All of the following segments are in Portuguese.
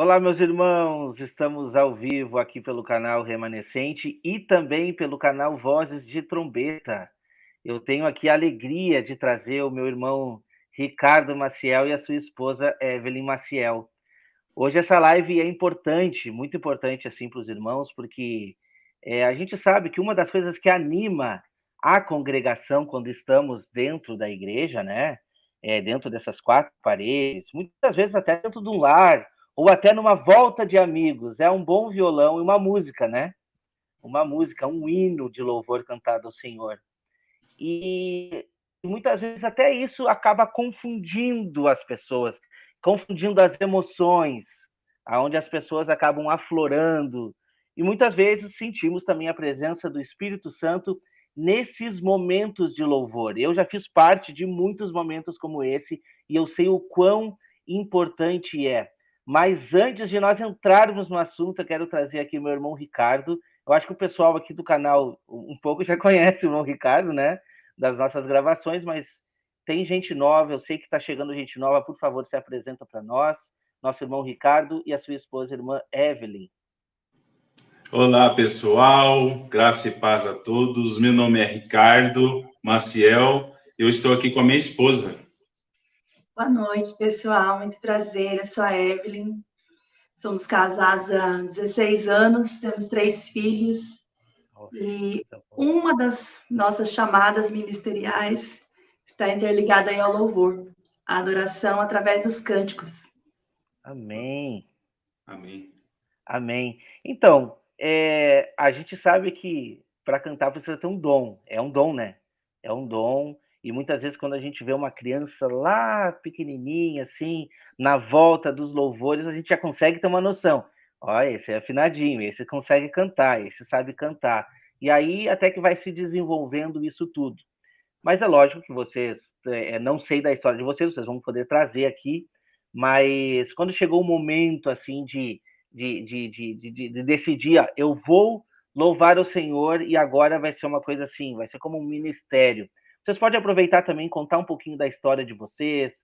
Olá, meus irmãos, estamos ao vivo aqui pelo canal Remanescente e também pelo canal Vozes de Trombeta. Eu tenho aqui a alegria de trazer o meu irmão Ricardo Maciel e a sua esposa Evelyn Maciel. Hoje essa live é importante, muito importante assim para os irmãos, porque a gente sabe que uma das coisas que anima a congregação quando estamos dentro da igreja, né? Dentro dessas quatro paredes, muitas vezes até dentro de um lar, ou até numa volta de amigos, é um bom violão e uma música, né? Uma música, um hino de louvor cantado ao Senhor. E muitas vezes até isso acaba confundindo as pessoas, confundindo as emoções, aonde as pessoas acabam aflorando. E muitas vezes sentimos também a presença do Espírito Santo nesses momentos de louvor. Eu já fiz parte de muitos momentos como esse e eu sei o quão importante é. Mas antes de nós entrarmos no assunto, eu quero trazer aqui meu irmão Ricardo. Eu acho que o pessoal aqui do canal um pouco já conhece o irmão Ricardo, né? Das nossas gravações, mas tem gente nova, eu sei que está chegando gente nova, por favor, se apresenta para nós, nosso irmão Ricardo e a sua esposa, irmã Evelyn. Olá, pessoal, graça e paz a todos. Meu nome é Ricardo Maciel, eu estou aqui com a minha esposa. Boa noite, pessoal, muito prazer, eu sou a Evelyn, somos casados há 16 anos, temos 3 filhos, e uma das nossas chamadas ministeriais está interligada aí ao louvor, a adoração através dos cânticos. Amém. Amém. Amém. Então, a gente sabe que para cantar precisa ter um dom, é um dom, né? É um dom, e muitas vezes quando a gente vê uma criança lá pequenininha, assim, na volta dos louvores, a gente já consegue ter uma noção. Olha, esse é afinadinho, esse consegue cantar, esse sabe cantar. E aí até que vai se desenvolvendo isso tudo. Mas é lógico que vocês, não sei da história de vocês vão poder trazer aqui, mas quando chegou o momento, assim, de decidir, eu vou louvar o Senhor e agora vai ser uma coisa assim, vai ser como um ministério. Vocês podem aproveitar também e contar um pouquinho da história de vocês,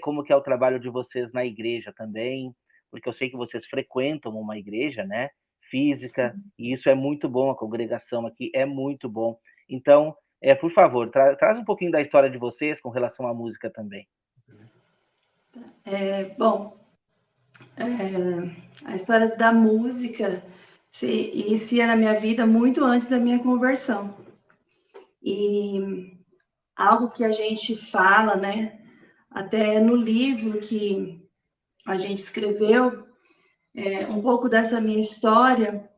como que é o trabalho de vocês na igreja também, porque eu sei que vocês frequentam uma igreja, né, física, e isso é muito bom, a congregação aqui é muito bom. Então, por favor, traz um pouquinho da história de vocês com relação à música também. A história da música se inicia na minha vida muito antes da minha conversão. E algo que a gente fala, né, até no livro que a gente escreveu, um pouco dessa minha história,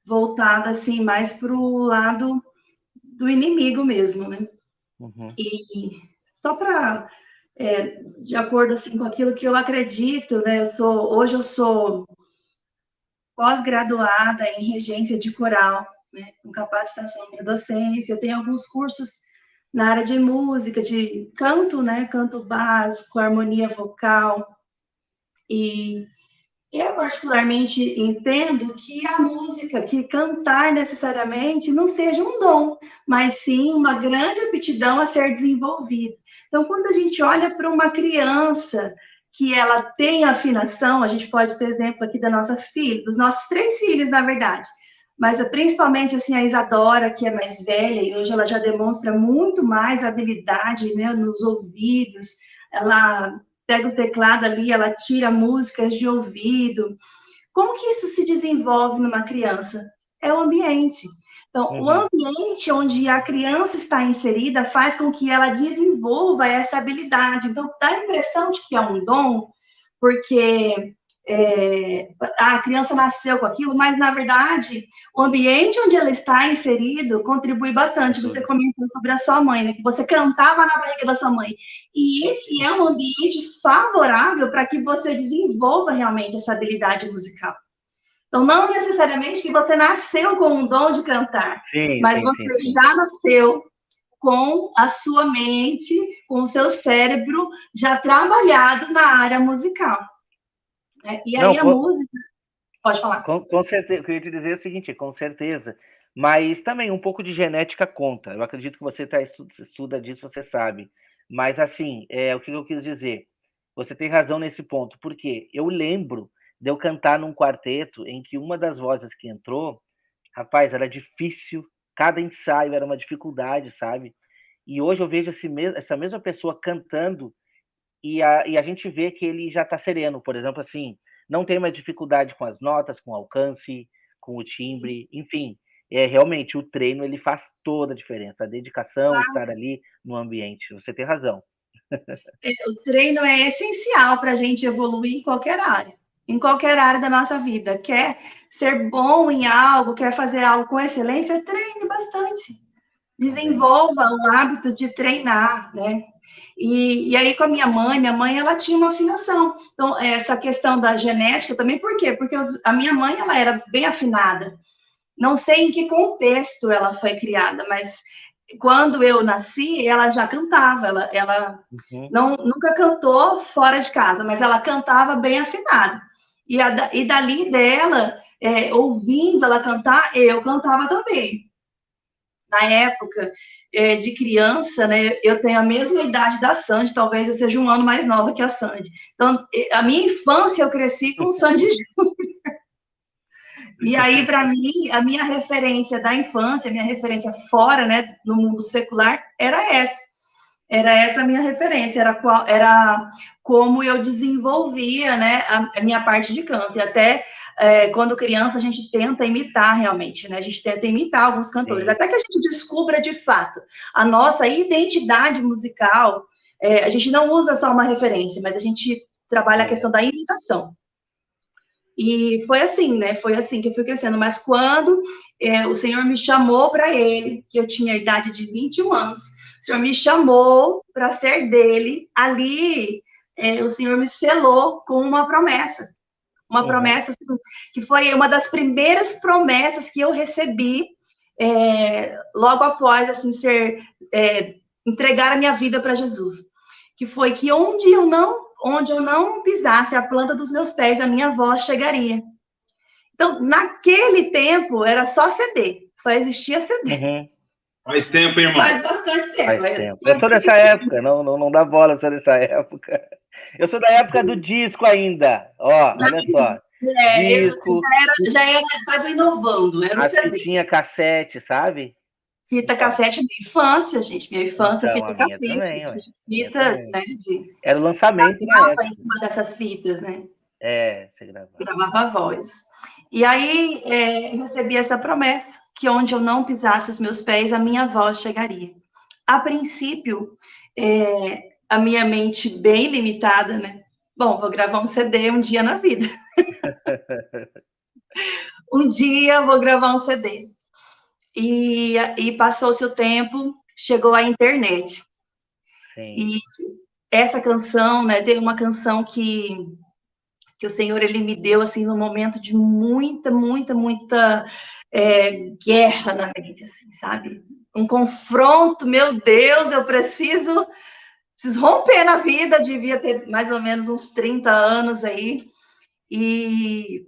voltada assim mais para o lado do inimigo mesmo, né? Uhum. E só para, de acordo assim com aquilo que eu acredito, né? Hoje eu sou pós-graduada em regência de coral, né? Com capacitação para docência. Eu tenho alguns cursos na área de música, de canto, né? Canto básico, harmonia vocal. E eu particularmente entendo que a música, que cantar necessariamente não seja um dom, mas sim uma grande aptidão a ser desenvolvida. Então, quando a gente olha para uma criança que ela tem afinação, a gente pode ter exemplo aqui da nossa filha, dos nossos 3 filhos, na verdade, mas principalmente assim a Isadora, que é mais velha, e hoje ela já demonstra muito mais habilidade, né, nos ouvidos, ela pega o teclado ali, ela tira músicas de ouvido. Como que isso se desenvolve numa criança? É o ambiente. Então, o ambiente onde a criança está inserida faz com que ela desenvolva essa habilidade. Então, dá a impressão de que é um dom, porque a criança nasceu com aquilo, mas, na verdade, o ambiente onde ela está inserido contribui bastante. Você comentou sobre a sua mãe, né? Que você cantava na barriga da sua mãe. E esse é um ambiente favorável para que você desenvolva realmente essa habilidade musical. Então, não necessariamente que você nasceu com um dom de cantar, mas você já nasceu com a sua mente, com o seu cérebro já trabalhado na área musical. E aí a música... Pode falar. Com certeza, o que eu ia te dizer é o seguinte, com certeza, mas também um pouco de genética conta. Eu acredito que você estuda disso, você sabe. Mas, assim, o que eu quis dizer? Você tem razão nesse ponto, porque eu lembro de eu cantar num quarteto em que uma das vozes que entrou, rapaz, era difícil, cada ensaio era uma dificuldade, sabe? E hoje eu vejo essa mesma pessoa cantando e a gente vê que ele já está sereno, por exemplo, assim, não tem mais dificuldade com as notas, com o alcance, com o timbre, enfim, realmente o treino ele faz toda a diferença, a dedicação, estar ali no ambiente, você tem razão. O treino é essencial para a gente evoluir em qualquer área da nossa vida. Quer ser bom em algo, quer fazer algo com excelência, treine bastante. Desenvolva o hábito de treinar, né? E aí, com a minha mãe, ela tinha uma afinação. Então, essa questão da genética também, por quê? Porque a minha mãe, ela era bem afinada. Não sei em que contexto ela foi criada, mas quando eu nasci, ela já cantava. Ela nunca cantou fora de casa, mas ela cantava bem afinada. E dali dela, ouvindo ela cantar, eu cantava também. Na época de criança, né, eu tenho a mesma idade da Sandy, talvez eu seja um ano mais nova que a Sandy. Então, a minha infância eu cresci com o Sandy Júnior. E aí, para mim, a minha referência da infância, a minha referência fora, né, no mundo secular, era essa. Era essa a minha referência, era como eu desenvolvia, né, a minha parte de canto. E até quando criança, a gente tenta imitar realmente, né? A gente tenta imitar alguns cantores, até que a gente descubra de fato a nossa identidade musical. A gente não usa só uma referência, mas a gente trabalha a questão da imitação. E foi assim, né? Foi assim que eu fui crescendo. Mas quando o Senhor me chamou para Ele, que eu tinha a idade de 21 anos, o Senhor me chamou para ser dele, ali o Senhor me selou com uma promessa. Uma promessa que foi uma das primeiras promessas que eu recebi logo após assim entregar a minha vida para Jesus, que foi que onde eu não pisasse a planta dos meus pés, a minha voz chegaria. Então, naquele tempo era só CD, só existia CD. Faz tempo, irmão. Faz bastante tempo. Faz tempo. Eu sou dessa época, não dá bola, eu sou dessa época. Eu sou da época do disco ainda. Ó, olha só. Disco. Já estava inovando. Era a fitinha cassete, sabe? Fita cassete, minha infância, gente. Minha infância, então, fita cassete. Também, fita, né? Era o lançamento na época. Em cima dessas fitas, né? Você gravava. Gravava a voz. E aí, eu recebi essa promessa, que onde eu não pisasse os meus pés, a minha voz chegaria. A princípio, a minha mente bem limitada, né? Bom, vou gravar um CD um dia na vida. Um dia vou gravar um CD. E passou-se o tempo, chegou a internet. Sim. E essa canção, né, teve uma canção que o Senhor, ele me deu, assim, num momento de muita guerra na mente, assim, sabe? Um confronto, meu Deus, eu preciso romper na vida, devia ter mais ou menos uns 30 anos aí, e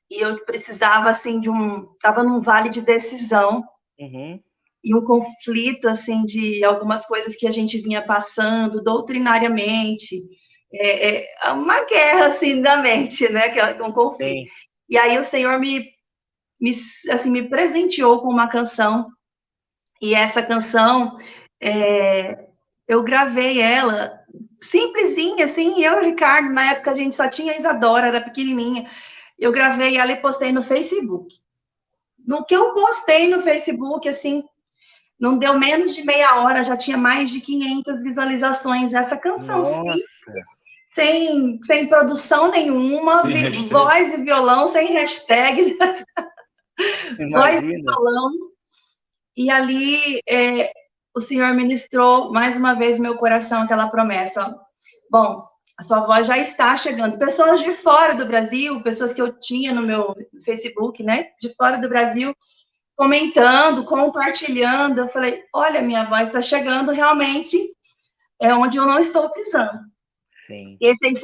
eu precisava, assim, estava num vale de decisão, e um conflito, assim, de algumas coisas que a gente vinha passando doutrinariamente, uma guerra, assim, da mente, né, que é um conflito. Sim. E aí o Senhor me presenteou com uma canção, e essa canção, eu gravei ela, simplesinha, assim, eu e o Ricardo, na época a gente só tinha a Isadora, era pequenininha, eu gravei ela e postei no Facebook. No que eu postei no Facebook, assim, não deu menos de meia hora, já tinha mais de 500 visualizações, essa canção sem produção nenhuma, voz e violão, sem hashtags, voz e violão, e ali o Senhor ministrou mais uma vez no meu coração aquela promessa, bom, a sua voz já está chegando, pessoas de fora do Brasil, pessoas que eu tinha no meu Facebook, né, de fora do Brasil, comentando, compartilhando, eu falei, olha, minha voz está chegando, realmente é onde eu não estou pisando. Sim. Essa aí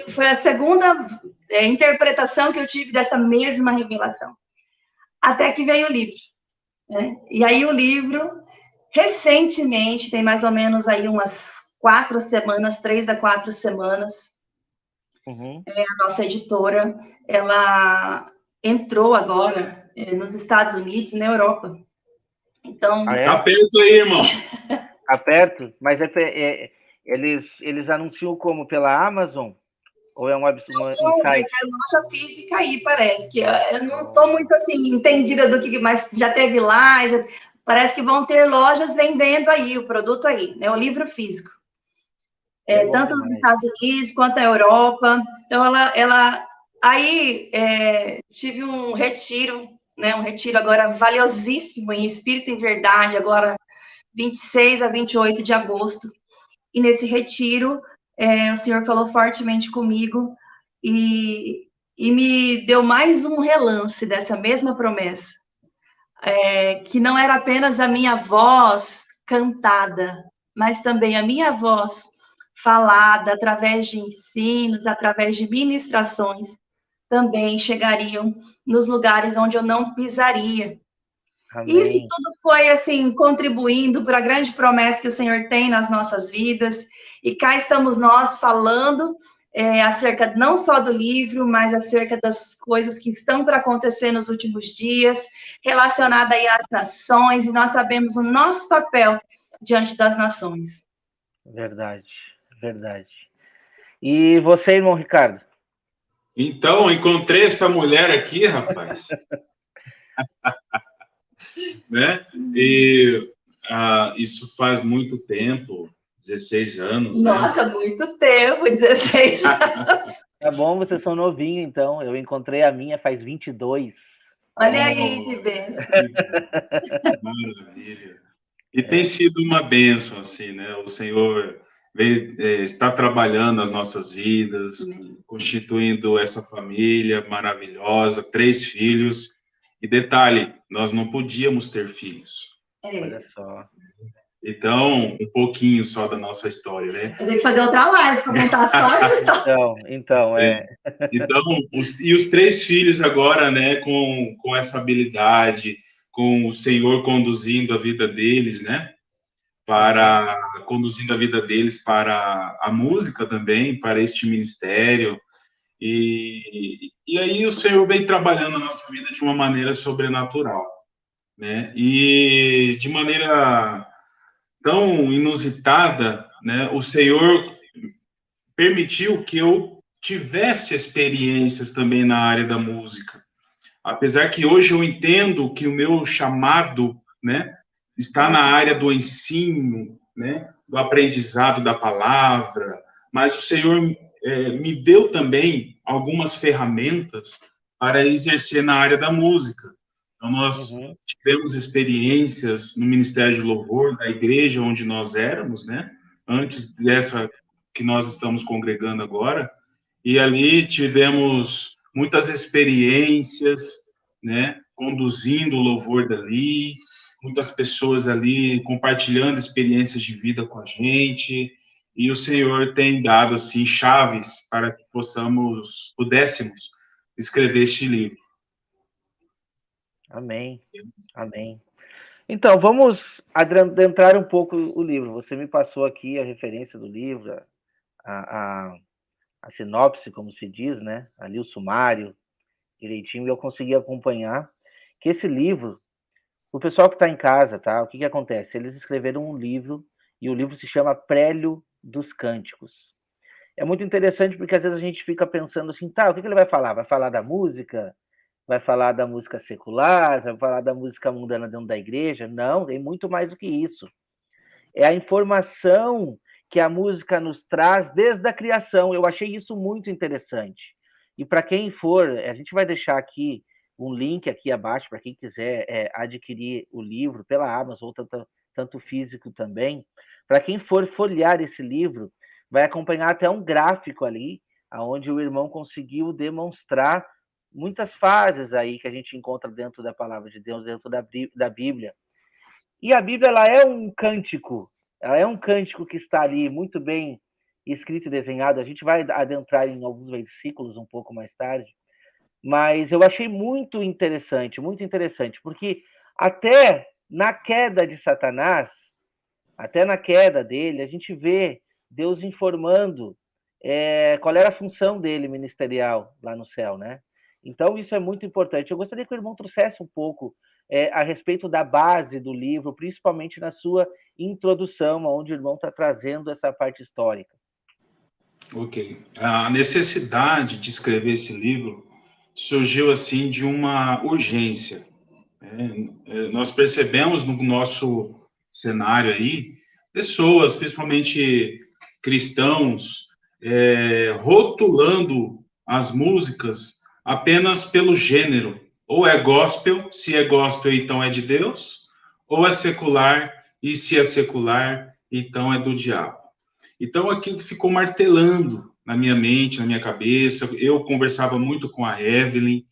foi a segunda interpretação que eu tive dessa mesma revelação. Até que veio o livro. Né? E aí o livro, recentemente, tem mais ou menos aí umas 4 semanas, 3 a 4 semanas, A nossa editora, ela entrou agora nos Estados Unidos e na Europa. Então... Tá perto aí, irmão. Tá perto? Mas eles anunciam como? Pela Amazon? Ou é um site? É loja física aí, parece. Que eu não estou muito assim entendida do que, mas já teve lá. Parece que vão ter lojas vendendo aí o produto aí, né? O livro físico. Tanto nos Estados Unidos quanto na Europa. Então, aí tive um retiro, né? Um retiro agora valiosíssimo em Espírito e Verdade, agora 26 a 28 de agosto. E nesse retiro, o Senhor falou fortemente comigo e me deu mais um relance dessa mesma promessa, que não era apenas a minha voz cantada, mas também a minha voz falada através de ensinos, através de ministrações, também chegariam nos lugares onde eu não pisaria. Amém. Isso tudo foi, assim, contribuindo para a grande promessa que o Senhor tem nas nossas vidas. E cá estamos nós falando acerca não só do livro, mas acerca das coisas que estão para acontecer nos últimos dias, relacionada aí às nações, e nós sabemos o nosso papel diante das nações. Verdade, verdade. E você, irmão Ricardo? Então, encontrei essa mulher aqui, rapaz. Né? E isso faz muito tempo, 16 anos. Nossa, né? Muito tempo, 16 anos. Tá bom, vocês são novinhos, então. Eu encontrei a minha faz 22. Olha aí, que bênção. Maravilha. E tem sido uma bênção, assim, né? O Senhor está trabalhando as nossas vidas, constituindo essa família maravilhosa, 3 filhos. E detalhe, nós não podíamos ter filhos. Olha só. Então, um pouquinho só da nossa história, né? Eu tenho que fazer outra live para contar só essa história. Então, Então, os 3 filhos agora, né, com essa habilidade, com o Senhor conduzindo a vida deles, né? Conduzindo a vida deles para a música também, para este ministério. E aí o Senhor vem trabalhando a nossa vida de uma maneira sobrenatural, né? E de maneira tão inusitada, né? O Senhor permitiu que eu tivesse experiências também na área da música. Apesar que hoje eu entendo que o meu chamado, né, está na área do ensino, né, do aprendizado da palavra, mas o Senhor me deu também algumas ferramentas para exercer na área da música. Então, nós tivemos experiências no Ministério de Louvor da igreja onde nós éramos, né, antes dessa que nós estamos congregando agora, e ali tivemos muitas experiências, né, conduzindo o louvor dali, muitas pessoas ali compartilhando experiências de vida com a gente, e o Senhor tem dado, assim, chaves para que pudéssemos escrever este livro. Amém, amém. Então, vamos adentrar um pouco o livro. Você me passou aqui a referência do livro, a sinopse, como se diz, né? Ali o sumário, direitinho, e eu consegui acompanhar que esse livro, o pessoal que está em casa, tá? O que acontece? Eles escreveram um livro, e o livro se chama Prélio dos Cânticos. É muito interessante porque às vezes a gente fica pensando assim, tá, o que ele vai falar? Vai falar da música? Vai falar da música secular? Vai falar da música mundana dentro da igreja? Não, tem muito mais do que isso. É a informação que a música nos traz desde a criação. Eu achei isso muito interessante. E para quem for, a gente vai deixar aqui um link aqui abaixo para quem quiser adquirir o livro pela Amazon, ou tanto físico também. Para quem for folhear esse livro, vai acompanhar até um gráfico ali, onde o irmão conseguiu demonstrar muitas fases aí que a gente encontra dentro da palavra de Deus, dentro da Bíblia. E a Bíblia, ela é um cântico que está ali muito bem escrito e desenhado. A gente vai adentrar em alguns versículos um pouco mais tarde, mas eu achei muito interessante, porque até na queda de Satanás, até na queda dele, a gente vê Deus informando qual era a função dele ministerial lá no céu, né? Então, isso é muito importante. Eu gostaria que o irmão trouxesse um pouco a respeito da base do livro, principalmente na sua introdução, onde o irmão está trazendo essa parte histórica. Ok. A necessidade de escrever esse livro surgiu, assim, de uma urgência. Nós percebemos no nosso cenário aí, pessoas, principalmente cristãos, rotulando as músicas apenas pelo gênero. Ou é gospel, se é gospel, então é de Deus, ou é secular, e se é secular, então é do diabo. Então aquilo ficou martelando na minha mente, na minha cabeça. Eu conversava muito com a Evelyn,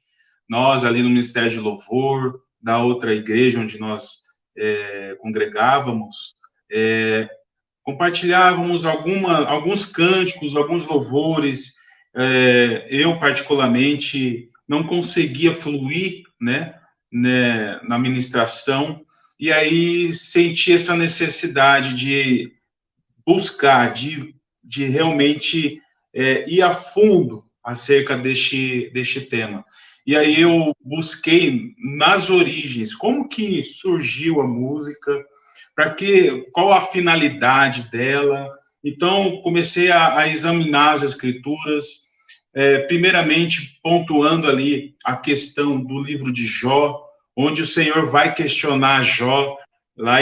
nós ali no Ministério de Louvor, da outra igreja onde nós congregávamos, compartilhávamos alguns cânticos, alguns louvores. Eu, particularmente, não conseguia fluir, né, na ministração, e aí senti essa necessidade de buscar, de realmente ir a fundo acerca deste tema. E aí eu busquei nas origens, como que surgiu a música, qual a finalidade dela. Então, comecei a examinar as escrituras, primeiramente pontuando ali a questão do livro de Jó, onde o Senhor vai questionar Jó, lá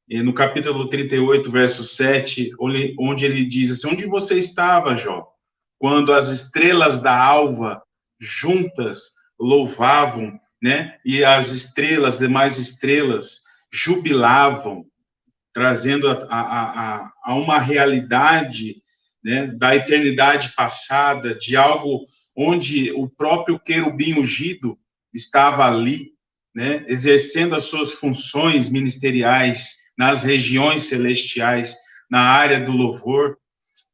no capítulo 38, verso 7, onde ele diz assim: onde você estava, Jó, quando as estrelas da alva juntas louvavam, né? E as estrelas, demais estrelas, jubilavam, trazendo a uma realidade, né, da eternidade passada, de algo onde o próprio querubim ungido estava ali, né, exercendo as suas funções ministeriais nas regiões celestiais, na área do louvor.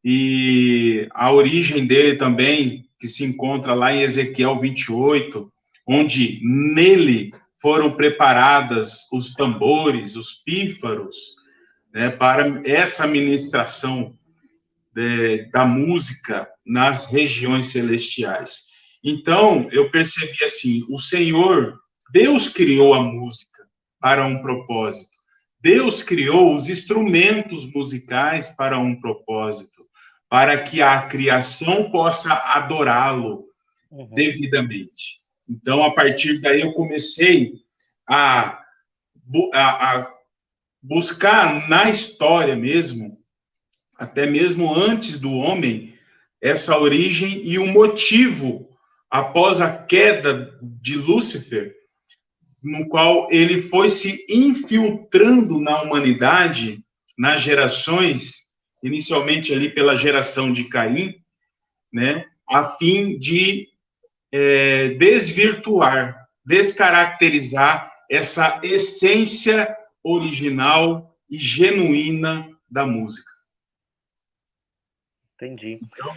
E a origem dele também, que se encontra lá em Ezequiel 28, onde nele foram preparadas os tambores, os pífaros, né, para essa ministração da música nas regiões celestiais. Então, eu percebi assim, o Senhor, Deus criou a música para um propósito. Deus criou os instrumentos musicais para um propósito, para que a criação possa adorá-lo devidamente. Então, a partir daí, eu comecei a buscar na história mesmo, até mesmo antes do homem, essa origem e o motivo após a queda de Lúcifer, no qual ele foi se infiltrando na humanidade, nas gerações, inicialmente ali pela geração de Caim, né, a fim de desvirtuar, descaracterizar essa essência original e genuína da música. Entendi. Então,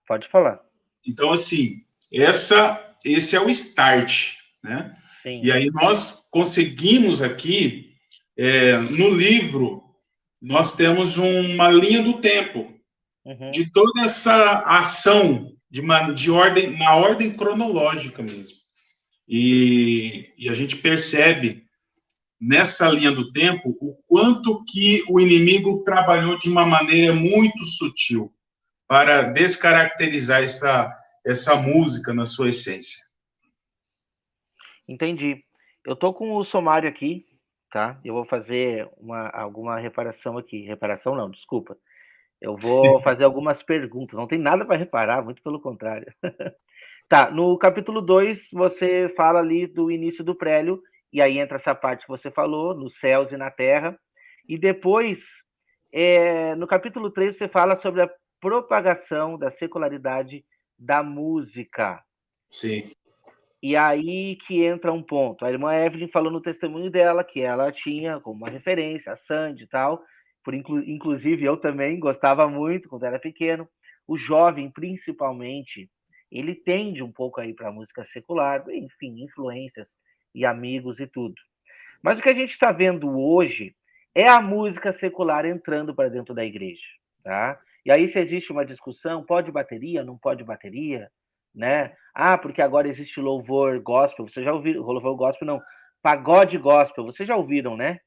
pode falar. Então, assim, esse é o start, né? Sim. E aí nós conseguimos aqui, no livro, nós temos uma linha do tempo, de toda essa ação na ordem cronológica mesmo. E a gente percebe nessa linha do tempo o quanto que o inimigo trabalhou de uma maneira muito sutil para descaracterizar essa música na sua essência. Entendi. Eu tô com o sumário aqui, tá? Eu vou fazer alguma reparação aqui. Reparação não, desculpa. Eu vou fazer algumas perguntas. Não tem nada para reparar, muito pelo contrário. Tá, no capítulo 2, você fala ali do início do prélio, e aí entra essa parte que você falou, nos céus e na terra. E depois, no capítulo 3, você fala sobre a propagação da secularidade da música. Sim. E aí que entra um ponto. A irmã Evelyn falou no testemunho dela que ela tinha como uma referência a Sandy e tal. Inclusive, eu também gostava muito quando era pequeno. O jovem, principalmente, ele tende um pouco aí para a música secular, enfim, influências e amigos e tudo. Mas o que a gente está vendo hoje é a música secular entrando para dentro da igreja, tá? E aí, se existe uma discussão, pode bateria, não pode bateria, né? Ah, porque agora existe louvor gospel, você já ouviu, louvor gospel não, pagode gospel, vocês já ouviram, né?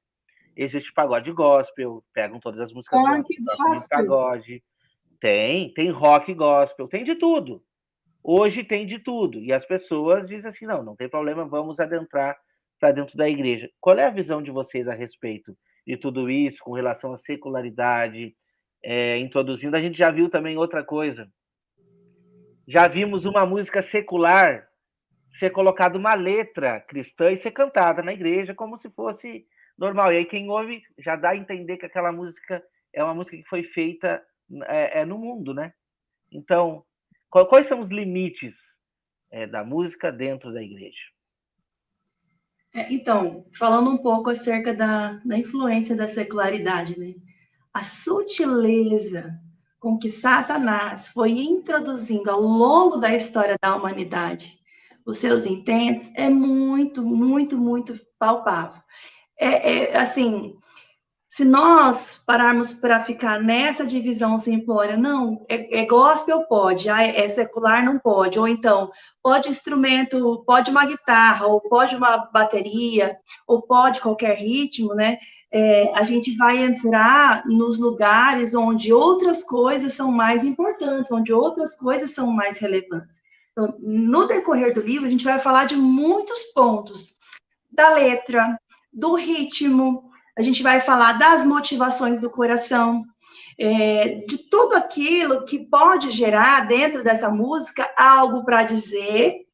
Existe pagode gospel, pegam todas as músicas Funk gospel, tocam em gospel. pagode, tem rock gospel, tem de tudo. Hoje tem de tudo. E as pessoas dizem assim, não tem problema, vamos adentrar para dentro da igreja. Qual é a visão de vocês a respeito de tudo isso, com relação à secularidade, introduzindo? A gente já viu também outra coisa. Já vimos uma música secular ser colocada uma letra cristã e ser cantada na igreja como se fosse normal. E aí quem ouve já dá a entender que aquela música é uma música que foi feita no mundo, né? Então, quais são os limites da música dentro da igreja? Então, falando um pouco acerca da influência da secularidade, né? A sutileza com que Satanás foi introduzindo ao longo da história da humanidade os seus intentos é muito, muito, muito palpável. Assim, se nós pararmos para ficar nessa divisão simplória, não, gospel pode, é secular não pode, ou então, pode instrumento, pode uma guitarra, ou pode uma bateria, ou pode qualquer ritmo, né? A gente vai entrar nos lugares onde outras coisas são mais importantes, onde outras coisas são mais relevantes. Então, no decorrer do livro, a gente vai falar de muitos pontos, da letra, do ritmo, a gente vai falar das motivações do coração, de tudo aquilo que pode gerar dentro dessa música algo para dizer,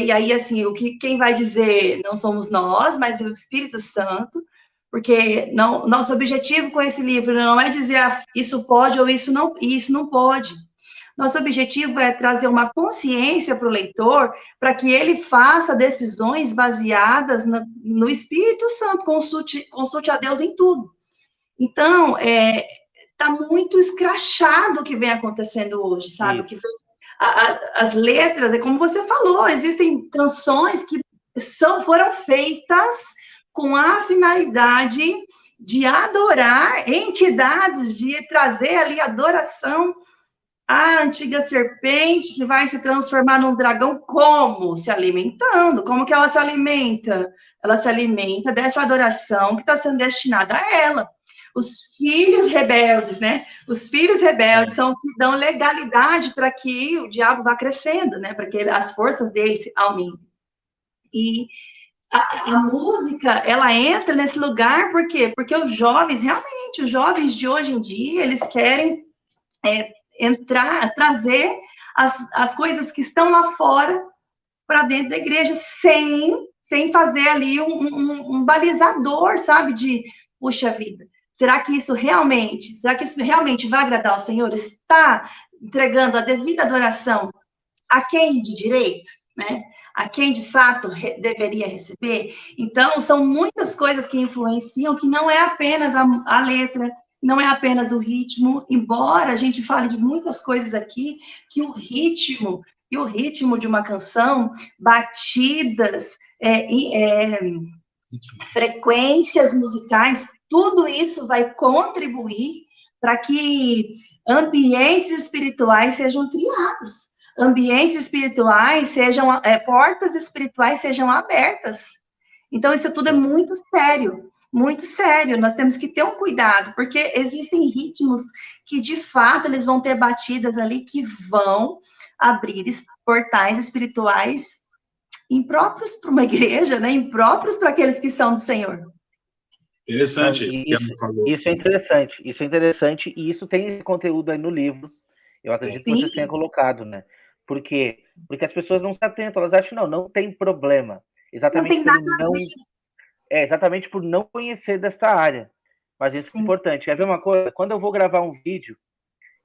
e aí, assim, quem vai dizer não somos nós, mas o Espírito Santo, porque nosso objetivo com esse livro não é dizer isso pode ou isso não pode. Nosso objetivo é trazer uma consciência para o leitor, para que ele faça decisões baseadas no Espírito Santo, consulte a Deus em tudo. Então, está muito escrachado o que vem acontecendo hoje, sabe? As letras, é como você falou, existem canções que foram feitas com a finalidade de adorar entidades, de trazer ali adoração à antiga serpente que vai se transformar num dragão, como? Se alimentando. Como que ela se alimenta? Ela se alimenta dessa adoração que está sendo destinada a ela. Os filhos rebeldes, né? Os filhos rebeldes são que dão legalidade para que o diabo vá crescendo, né? Para que as forças dele se aumentem. E a música, ela entra nesse lugar, por quê? Porque os jovens de hoje em dia, eles querem trazer as coisas que estão lá fora para dentro da igreja, sem fazer ali um balizador, sabe? De, puxa vida, será que isso realmente vai agradar ao Senhor? Está entregando a devida adoração a quem de direito, né? A quem de fato deveria receber? Então, são muitas coisas que influenciam, que não é apenas a letra, não é apenas o ritmo, embora a gente fale de muitas coisas aqui, que o ritmo de uma canção, batidas, frequências musicais, tudo isso vai contribuir para que ambientes espirituais sejam criados, ambientes espirituais sejam, portas espirituais sejam abertas. Então, isso tudo é muito sério. Muito sério, nós temos que ter um cuidado, porque existem ritmos que, de fato, eles vão ter batidas ali que vão abrir portais espirituais impróprios para uma igreja, né? Impróprios para aqueles que são do Senhor. Interessante. Isso é interessante, e isso tem conteúdo aí no livro. Eu acredito que você tenha colocado, né? Por quê? Porque as pessoas não se atentam, elas acham, não tem problema. Exatamente não tem nada a ver. Exatamente por não conhecer dessa área. Mas isso é importante. Quer ver uma coisa? Quando eu vou gravar um vídeo,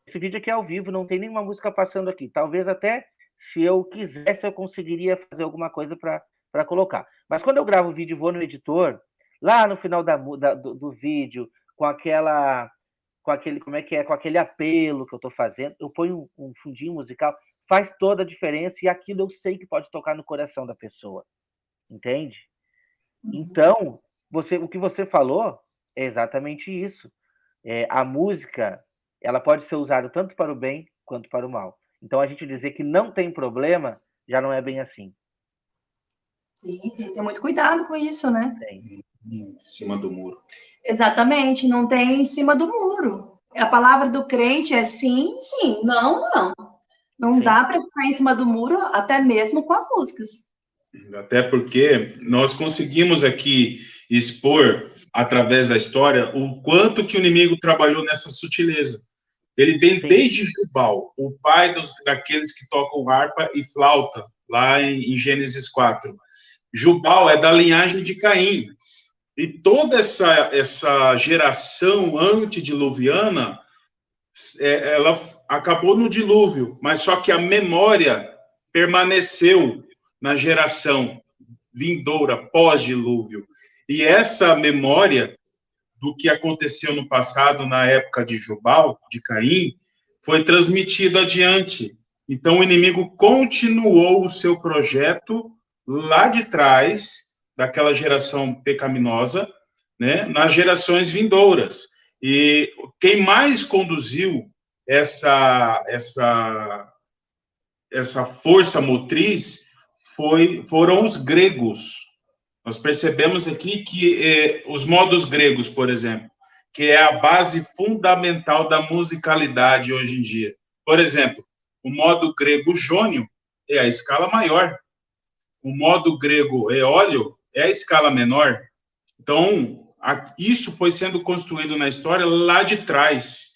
esse vídeo aqui é ao vivo, não tem nenhuma música passando aqui. Talvez até, se eu quisesse, eu conseguiria fazer alguma coisa para colocar. Mas quando eu gravo o vídeo e vou no editor, lá no final do vídeo, com aquele apelo que eu estou fazendo, eu ponho um fundinho musical, faz toda a diferença, e aquilo eu sei que pode tocar no coração da pessoa. Entende? Então, o que você falou é exatamente isso. A música, ela pode ser usada tanto para o bem quanto para o mal. Então, a gente dizer que não tem problema já não é bem assim. Sim, tem que ter muito cuidado com isso, né? Tem. Em cima do muro. Exatamente, não tem em cima do muro. A palavra do crente é sim, sim, não, não. Não Sim. dá para ficar em cima do muro, até mesmo com as músicas. Até porque nós conseguimos aqui expor, através da história, o quanto que o inimigo trabalhou nessa sutileza. Ele vem Sim. desde Jubal, o pai daqueles que tocam harpa e flauta, lá em Gênesis 4. Jubal é da linhagem de Caim. E toda essa geração antediluviana, ela acabou no dilúvio, mas só que a memória permaneceu na geração vindoura, pós-dilúvio. E essa memória do que aconteceu no passado, na época de Jubal, de Caim, foi transmitida adiante. Então, o inimigo continuou o seu projeto lá de trás, daquela geração pecaminosa, né, nas gerações vindouras. E quem mais conduziu essa força motriz foram os gregos. Nós percebemos aqui que os modos gregos, por exemplo, que é a base fundamental da musicalidade hoje em dia. Por exemplo, o modo grego jônio é a escala maior. O modo grego eólio é a escala menor. Então, isso foi sendo construído na história lá de trás,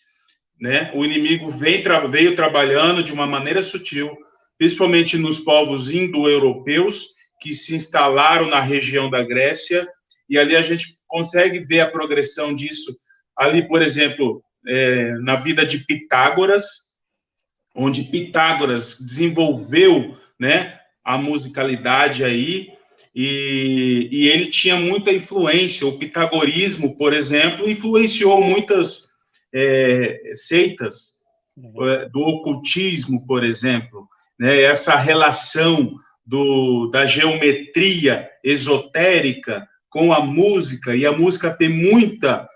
né? O inimigo veio trabalhando de uma maneira sutil, principalmente nos povos indo-europeus, que se instalaram na região da Grécia, e ali a gente consegue ver a progressão disso. Ali, por exemplo, na vida de Pitágoras, onde Pitágoras desenvolveu, né, a musicalidade aí, e ele tinha muita influência. O pitagorismo, por exemplo, influenciou muitas seitas do ocultismo, por exemplo, né? Essa relação da geometria esotérica com a música, e a música tem muita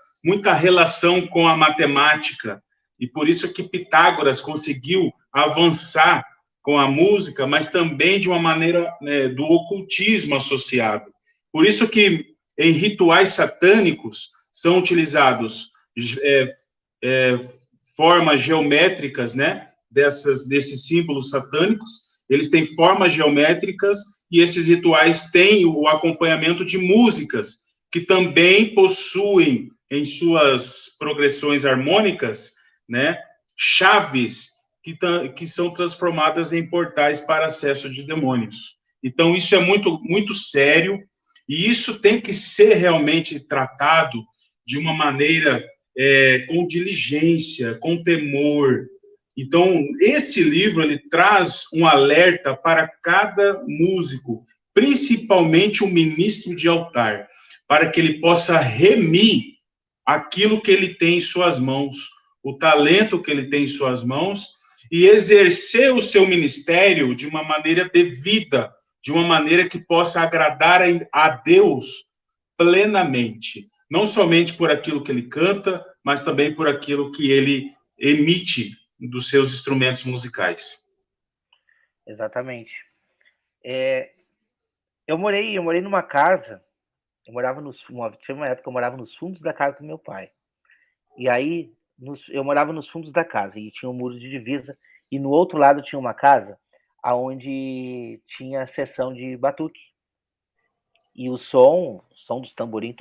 relação com a matemática, e por isso que Pitágoras conseguiu avançar com a música, mas também de uma maneira, né, do ocultismo associado. Por isso que em rituais satânicos são utilizados formas geométricas, né, desses símbolos satânicos. Eles têm formas geométricas, e esses rituais têm o acompanhamento de músicas, que também possuem em suas progressões harmônicas, né, chaves que são transformadas em portais para acesso de demônios. Então, isso é muito, muito sério, e isso tem que ser realmente tratado de uma maneira com diligência, com temor. Então, esse livro, ele traz um alerta para cada músico, principalmente o ministro de altar, para que ele possa remir aquilo que ele tem em suas mãos, o talento que ele tem em suas mãos, e exercer o seu ministério de uma maneira devida, de uma maneira que possa agradar a Deus plenamente, não somente por aquilo que ele canta, mas também por aquilo que ele emite dos seus instrumentos musicais. Exatamente. Eu morei numa casa, tinha uma época que eu morava nos fundos da casa do meu pai. E aí, eu morava nos fundos da casa, e tinha um muro de divisa, e no outro lado tinha uma casa onde tinha sessão de batuque. E o som dos tamborins,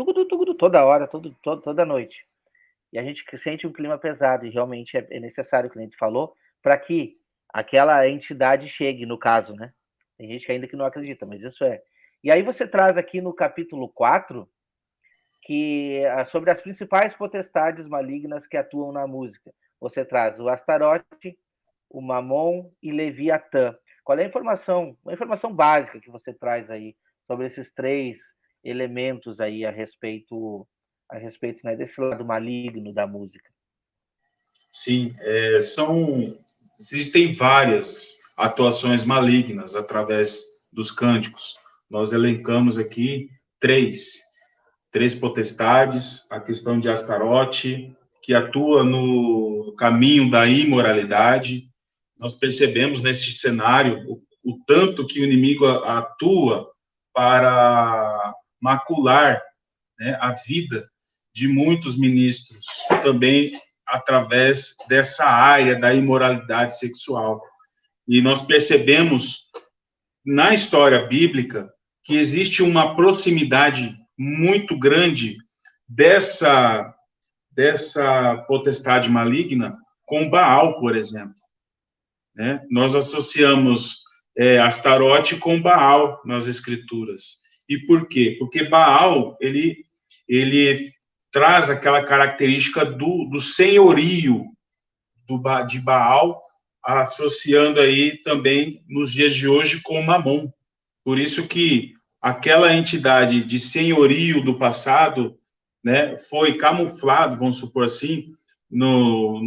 toda hora, toda noite. E a gente sente um clima pesado, e realmente é necessário, o que a gente falou, para que aquela entidade chegue, no caso, né? Tem gente que ainda que não acredita, mas isso é. E aí você traz aqui no capítulo 4, que sobre as principais potestades malignas que atuam na música. Você traz o Astarote, o Mamon e Leviatã. Qual é uma informação básica que você traz aí sobre esses três elementos aí a respeito, né, desse lado maligno da música? Sim, existem várias atuações malignas através dos cânticos. Nós elencamos aqui três potestades: a questão de Astarote, que atua no caminho da imoralidade. Nós percebemos nesse cenário o tanto que o inimigo atua para macular, né, a vida de muitos ministros, também através dessa área da imoralidade sexual. E nós percebemos na história bíblica que existe uma proximidade muito grande dessa potestade maligna com Baal, por exemplo. Né? Nós associamos Astarote com Baal nas Escrituras. E por quê? Porque Baal, ele traz aquela característica do senhorio de Baal, associando aí também nos dias de hoje com Mamon. Por isso que aquela entidade de senhorio do passado, né, foi camuflado, vamos supor assim, no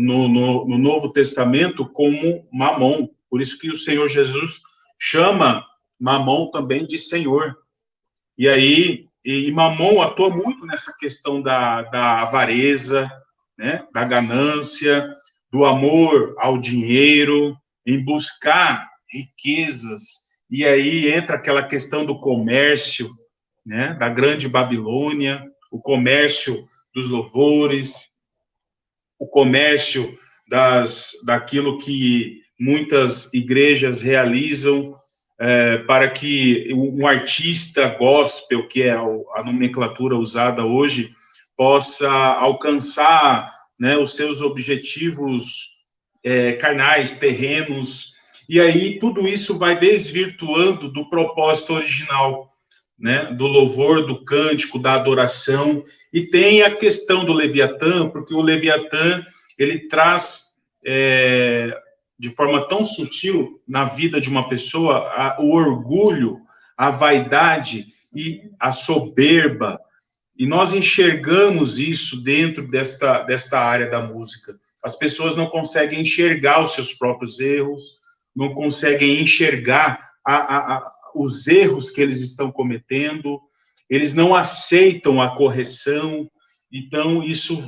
Novo Testamento como Mamon. Por isso que o Senhor Jesus chama Mamon também de Senhor. E aí, Mamon atua muito nessa questão da avareza, né, da ganância, do amor ao dinheiro, em buscar riquezas. E aí entra aquela questão do comércio, né, da grande Babilônia, o comércio dos louvores, o comércio daquilo que muitas igrejas realizam para que um artista gospel, que é a nomenclatura usada hoje, possa alcançar, né, os seus objetivos carnais, terrenos, e aí tudo isso vai desvirtuando do propósito original, né, do louvor, do cântico, da adoração. E tem a questão do Leviatã, porque o Leviatã, ele traz de forma tão sutil na vida de uma pessoa o orgulho, a vaidade e a soberba. E nós enxergamos isso dentro desta área da música. As pessoas não conseguem enxergar os seus próprios erros, não conseguem enxergar os erros que eles estão cometendo, eles não aceitam a correção. Então, isso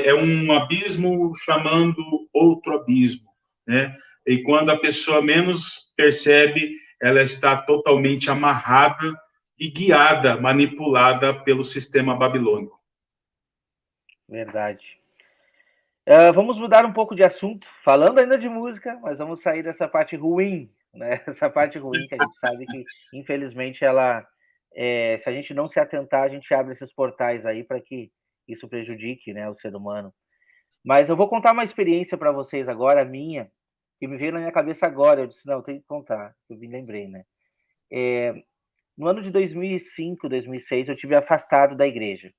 é um abismo chamando outro abismo, né? E quando a pessoa menos percebe, ela está totalmente amarrada e guiada, manipulada pelo sistema babilônico. Verdade. Vamos mudar um pouco de assunto, falando ainda de música, mas vamos sair dessa parte ruim, né? Essa parte ruim que a gente sabe que, infelizmente, ela, se a gente não se atentar, a gente abre esses portais aí para que isso prejudique, né, o ser humano. Mas eu vou contar uma experiência para vocês agora, minha, que me veio na minha cabeça agora. Eu disse, não, eu tenho que contar, eu me lembrei, né? No ano de 2005, 2006, eu tive afastado da igreja.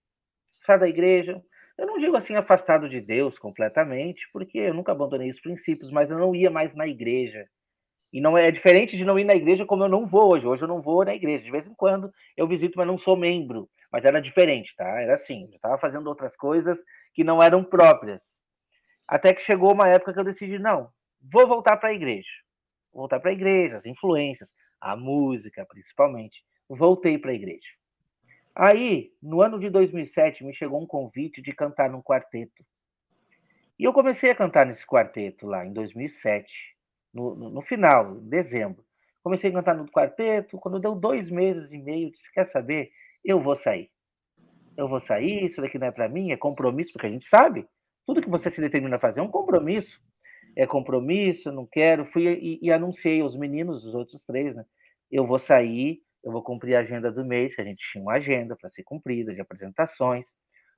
Afastado da igreja, eu não digo assim afastado de Deus completamente, porque eu nunca abandonei os princípios, mas eu não ia mais na igreja. E não é diferente de não ir na igreja como eu não vou hoje. Hoje eu não vou na igreja. De vez em quando eu visito, mas não sou membro. Mas era diferente, tá? Era assim, eu estava fazendo outras coisas que não eram próprias. Até que chegou uma época que eu decidi, não, vou voltar para a igreja. Vou voltar para a igreja, as influências, a música principalmente. Voltei para a igreja. Aí, no ano de 2007, me chegou um convite de cantar num quarteto. E eu comecei a cantar nesse quarteto lá em 2007, no final, em dezembro. Comecei a cantar no quarteto, quando deu 2 meses e meio, eu disse, quer saber? Eu vou sair. Eu vou sair, isso daqui não é para mim, é compromisso, porque a gente sabe, tudo que você se determina a fazer é um compromisso. É compromisso, não quero. Fui e anunciei aos meninos, os outros 3, né? Eu vou sair, eu vou cumprir a agenda do mês, que a gente tinha uma agenda para ser cumprida, de apresentações.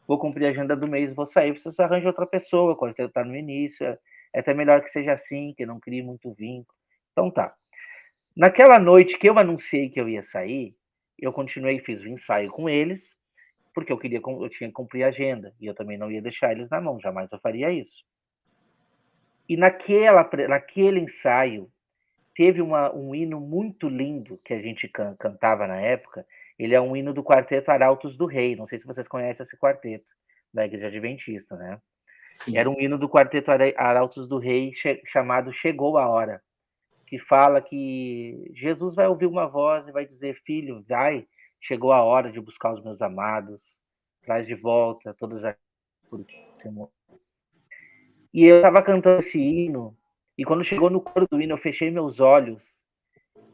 Vou cumprir a agenda do mês, vou sair, você arranja outra pessoa, quando você está no início. É até melhor que seja assim, que não crie muito vínculo. Então tá. Naquela noite que eu anunciei que eu ia sair, eu continuei, fiz o ensaio com eles, porque eu tinha que cumprir a agenda, e eu também não ia deixar eles na mão, jamais eu faria isso. E naquele ensaio, teve um hino muito lindo que a gente cantava na época. Ele é um hino do quarteto Arautos do Rei. Não sei se vocês conhecem esse quarteto da Igreja Adventista, né? Sim. Era um hino do quarteto Arautos do Rei chamado Chegou a Hora, que fala que Jesus vai ouvir uma voz e vai dizer, filho, vai, chegou a hora de buscar os meus amados, traz de volta todas as por que você morreu. E eu estava cantando esse hino, e quando chegou no coro do hino, eu fechei meus olhos,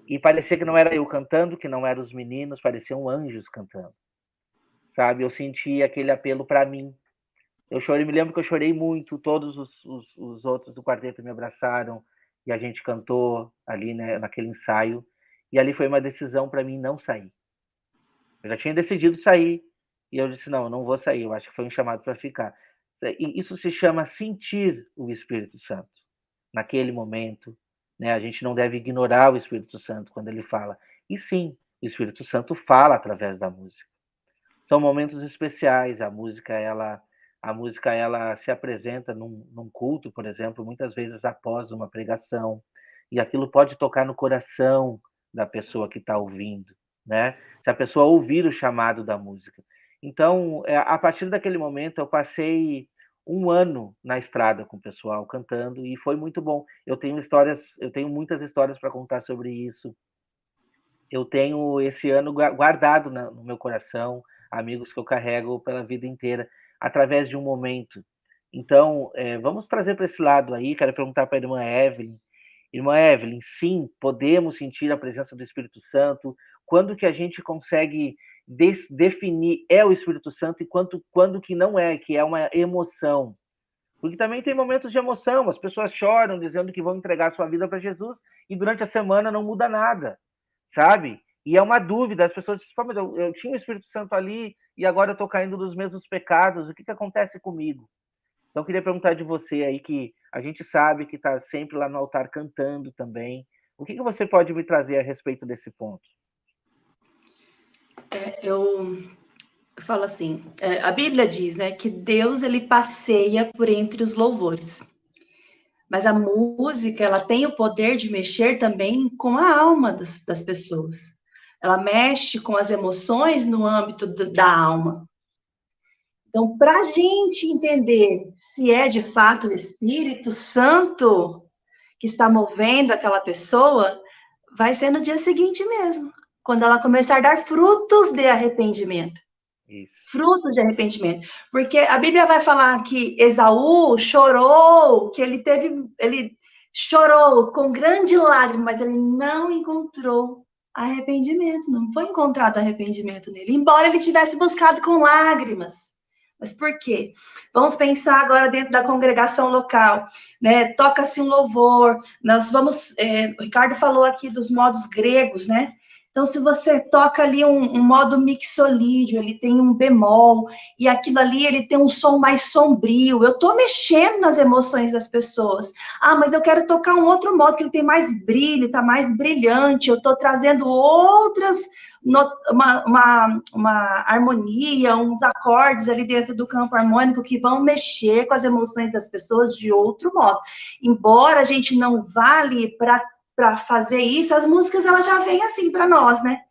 e parecia que não era eu cantando, que não eram os meninos, pareciam anjos cantando, sabe? Eu senti aquele apelo para mim. Eu chorei, me lembro que eu chorei muito, todos os outros do quarteto me abraçaram, e a gente cantou ali, né, naquele ensaio, e ali foi uma decisão para mim não sair. Eu já tinha decidido sair, e eu disse, não, eu não vou sair, eu acho que foi um chamado para ficar. E isso se chama sentir o Espírito Santo, naquele momento, né? A gente não deve ignorar o Espírito Santo quando ele fala. E sim, o Espírito Santo fala através da música. São momentos especiais, a música ela se apresenta num culto, por exemplo, muitas vezes após uma pregação, e aquilo pode tocar no coração da pessoa que está ouvindo, né? Se a pessoa ouvir o chamado da música. Então, a partir daquele momento, eu passei um ano na estrada com o pessoal cantando e foi muito bom. Eu tenho muitas histórias para contar sobre isso. Eu tenho esse ano guardado no meu coração, amigos que eu carrego pela vida inteira, através de um momento. Então, vamos trazer para esse lado aí, quero perguntar para a irmã Evelyn. Irmã Evelyn, sim, podemos sentir a presença do Espírito Santo. Quando que a gente consegue definir é o Espírito Santo e quando que não é, que é uma emoção? Porque também tem momentos de emoção, as pessoas choram dizendo que vão entregar sua vida para Jesus e durante a semana não muda nada, sabe? E é uma dúvida, as pessoas dizem, mas eu tinha o Espírito Santo ali e agora eu estou caindo nos mesmos pecados, o que acontece comigo? Então, eu queria perguntar de você aí, que a gente sabe que está sempre lá no altar cantando também, o que você pode me trazer a respeito desse ponto? Eu falo assim, a Bíblia diz, né, que Deus ele passeia por entre os louvores. Mas a música, ela tem o poder de mexer também com a alma das pessoas. Ela mexe com as emoções no âmbito da alma. Então, para a gente entender se é de fato o Espírito Santo que está movendo aquela pessoa, vai ser no dia seguinte mesmo, quando ela começar a dar frutos de arrependimento. Isso. Frutos de arrependimento. Porque a Bíblia vai falar que Esaú chorou, que ele chorou com grande lágrima, mas ele não encontrou arrependimento, não foi encontrado arrependimento nele, embora ele tivesse buscado com lágrimas. Mas por quê? Vamos pensar agora dentro da congregação local, né? Toca-se um louvor, nós vamos, o Ricardo falou aqui dos modos gregos, né? Então, se você toca ali um modo mixolídio, ele tem um bemol, e aquilo ali ele tem um som mais sombrio, eu estou mexendo nas emoções das pessoas. Ah, mas eu quero tocar um outro modo, que ele tem mais brilho, está mais brilhante, eu estou trazendo outras, uma harmonia, uns acordes ali dentro do campo harmônico que vão mexer com as emoções das pessoas de outro modo. Embora a gente não vá ali para fazer isso, as músicas elas já vêm assim para nós, né?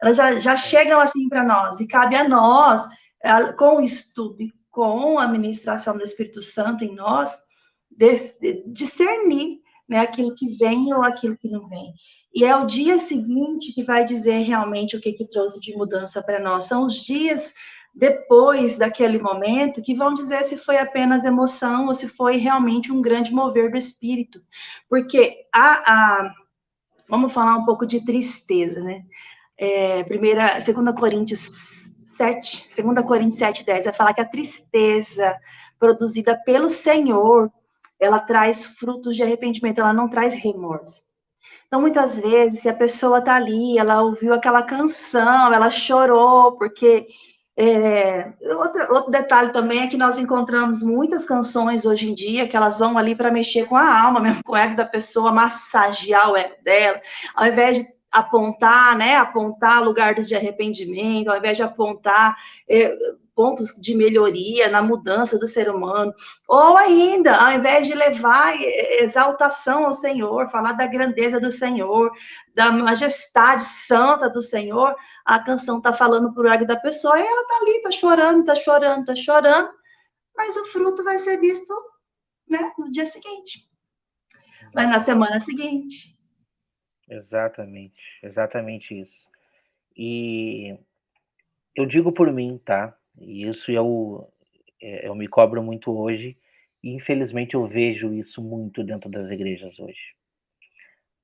Elas já chegam assim para nós, e cabe a nós, com o estudo e com a ministração do Espírito Santo em nós, discernir, né, aquilo que vem ou aquilo que não vem. E é o dia seguinte que vai dizer realmente o que trouxe de mudança para nós. São os dias depois daquele momento que vão dizer se foi apenas emoção ou se foi realmente um grande mover do Espírito. Porque vamos falar um pouco de tristeza, né? 2 Coríntios 7:10, vai falar que a tristeza produzida pelo Senhor, ela traz frutos de arrependimento, ela não traz remorso. Então, muitas vezes, se a pessoa está ali, ela ouviu aquela canção, ela chorou, porque... outro detalhe também é que nós encontramos muitas canções hoje em dia que elas vão ali para mexer com a alma, mesmo com o ego da pessoa, massagear o ego dela, ao invés de apontar, né, apontar lugares de arrependimento, ao invés de apontar pontos de melhoria na mudança do ser humano, ou ainda, ao invés de levar exaltação ao Senhor, falar da grandeza do Senhor, da majestade santa do Senhor, a canção está falando para o ego da pessoa, e ela está ali, está chorando, está chorando, está chorando, mas o fruto vai ser visto, né, no dia seguinte, vai na semana seguinte. Exatamente isso. E eu digo por mim, tá? E isso eu me cobro muito hoje, E, infelizmente, eu vejo isso muito dentro das igrejas hoje.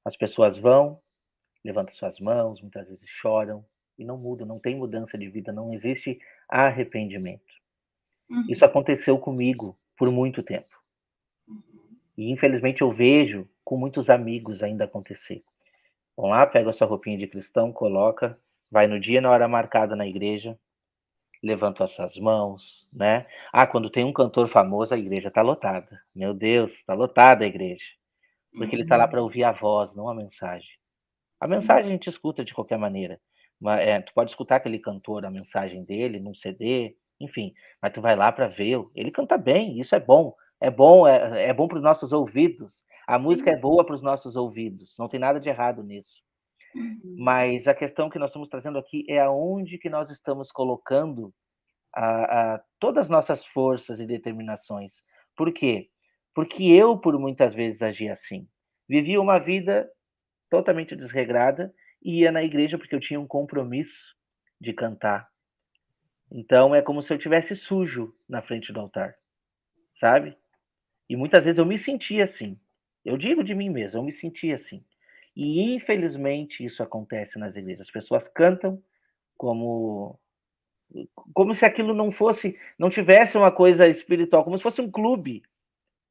As pessoas vão, levantam suas mãos, muitas vezes choram, e não mudam, não tem mudança de vida, não existe arrependimento. Isso aconteceu comigo por muito tempo. E, infelizmente, eu vejo com muitos amigos ainda acontecer. Vão lá, pega a sua roupinha de cristão, coloca, vai no dia, na hora marcada na igreja, levanta as suas mãos, né? Ah, quando tem um cantor famoso, a igreja está lotada. Meu Deus, está lotada a igreja. Porque ele está lá para ouvir a voz, não a mensagem. A mensagem a gente escuta de qualquer maneira. Mas, tu pode escutar aquele cantor, a mensagem dele, num CD, enfim. Mas tu vai lá para ver, ele canta bem, isso é bom. É bom para os nossos ouvidos. A música é boa para os nossos ouvidos. Não tem nada de errado nisso. Mas a questão que nós estamos trazendo aqui é aonde que nós estamos colocando todas as nossas forças e determinações. Por quê? Porque eu, por muitas vezes, agi assim. Vivia uma vida totalmente desregrada e ia na igreja porque eu tinha um compromisso de cantar. Então, é como se eu tivesse sujo na frente do altar, sabe? E muitas vezes eu me sentia assim. Eu digo de mim mesmo, eu me sentia assim. E, infelizmente, isso acontece nas igrejas. As pessoas cantam como se aquilo não tivesse uma coisa espiritual, como se fosse um clube,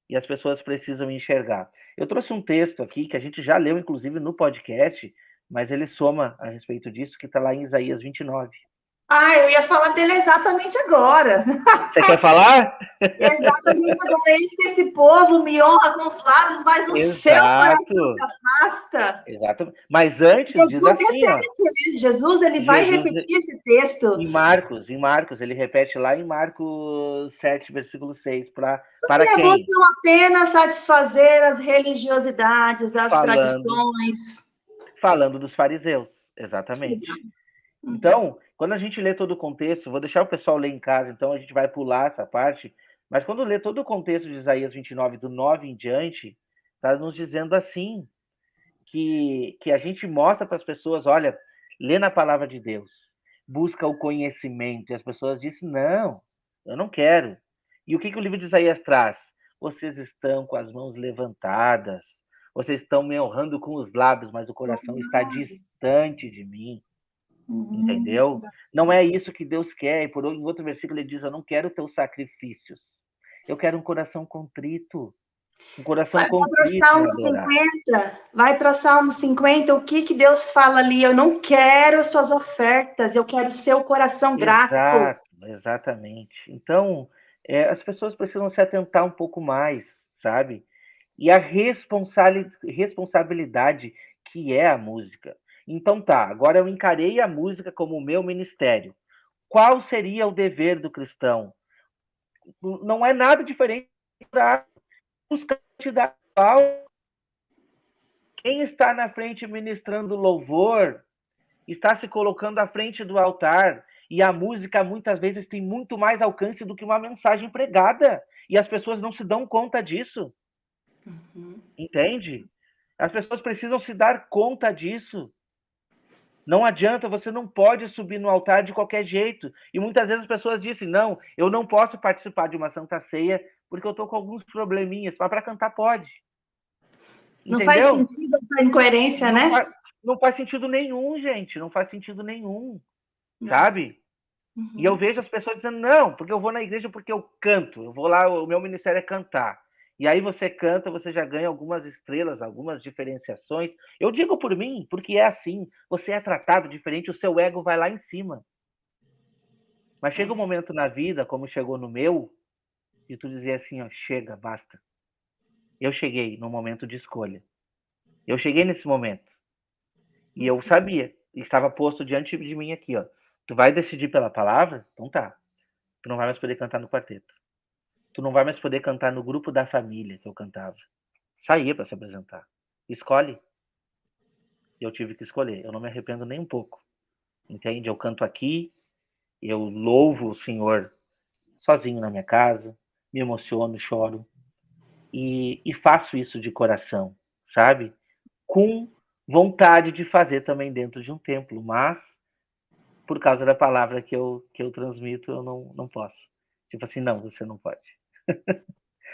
e as pessoas precisam enxergar. Eu trouxe um texto aqui que a gente já leu, inclusive, no podcast, mas ele soma a respeito disso, que está lá em Isaías 29. Eu ia falar dele exatamente agora. Você quer falar? Exatamente agora. É isso que esse povo me honra com os lábios, mas o seu coração se afasta. Exato. Mas antes Jesus diz assim, repete, né? Jesus, ele vai repetir esse texto. Em Marcos, ele repete lá em Marcos 7, versículo 6, para Os quem? Não apenas satisfazer as religiosidades, as tradições. Falando dos fariseus, exatamente. Então, quando a gente lê todo o contexto, vou deixar o pessoal ler em casa, então a gente vai pular essa parte, mas quando lê todo o contexto de Isaías 29, do 9 em diante, está nos dizendo assim, que a gente mostra para as pessoas, olha, lê na palavra de Deus, busca o conhecimento, e as pessoas dizem, não, eu não quero. E o que o livro de Isaías traz? Vocês estão com as mãos levantadas, vocês estão me honrando com os lábios, mas o coração está distante de mim. Entendeu? Não é isso que Deus quer. E em outro versículo ele diz, eu não quero teus sacrifícios. Eu quero um coração contrito. Um coração contrito. Vai para Salmo 50, o que Deus fala ali? Eu não quero as suas ofertas, eu quero o seu coração grato. Exatamente. Então, as pessoas precisam se atentar um pouco mais, sabe? E a responsabilidade que é a música. Então tá, agora eu encarei a música como o meu ministério. Qual seria o dever do cristão? Não é nada diferente para os candidatos. Quem está na frente ministrando louvor está se colocando à frente do altar. E a música muitas vezes tem muito mais alcance do que uma mensagem pregada. E as pessoas não se dão conta disso. Entende? As pessoas precisam se dar conta disso. Não adianta, você não pode subir no altar de qualquer jeito. E muitas vezes as pessoas dizem, não, eu não posso participar de uma Santa Ceia porque eu estou com alguns probleminhas. Mas para cantar pode. Não faz sentido essa incoerência, né? Não faz sentido nenhum, gente. Não faz sentido nenhum. Sabe? E eu vejo as pessoas dizendo, não, porque eu vou na igreja porque eu canto. Eu vou lá, o meu ministério é cantar. E aí você canta, você já ganha algumas estrelas, algumas diferenciações. Eu digo por mim, porque é assim. Você é tratado diferente, o seu ego vai lá em cima. Mas chega um momento na vida, como chegou no meu, e tu dizer assim, ó, chega, basta. Eu cheguei no momento de escolha. Eu cheguei nesse momento. E eu sabia, estava posto diante de mim aqui, ó. Tu vai decidir pela palavra? Então tá. Tu não vai mais poder cantar no quarteto. Tu não vai mais poder cantar no grupo da família que eu cantava. Saía para se apresentar. Escolhe. Eu tive que escolher. Eu não me arrependo nem um pouco. Entende? Eu canto aqui, eu louvo o Senhor sozinho na minha casa, me emociono, choro. E faço isso de coração, sabe? Com vontade de fazer também dentro de um templo, mas por causa da palavra que eu transmito, eu não posso. Tipo assim, não, você não pode.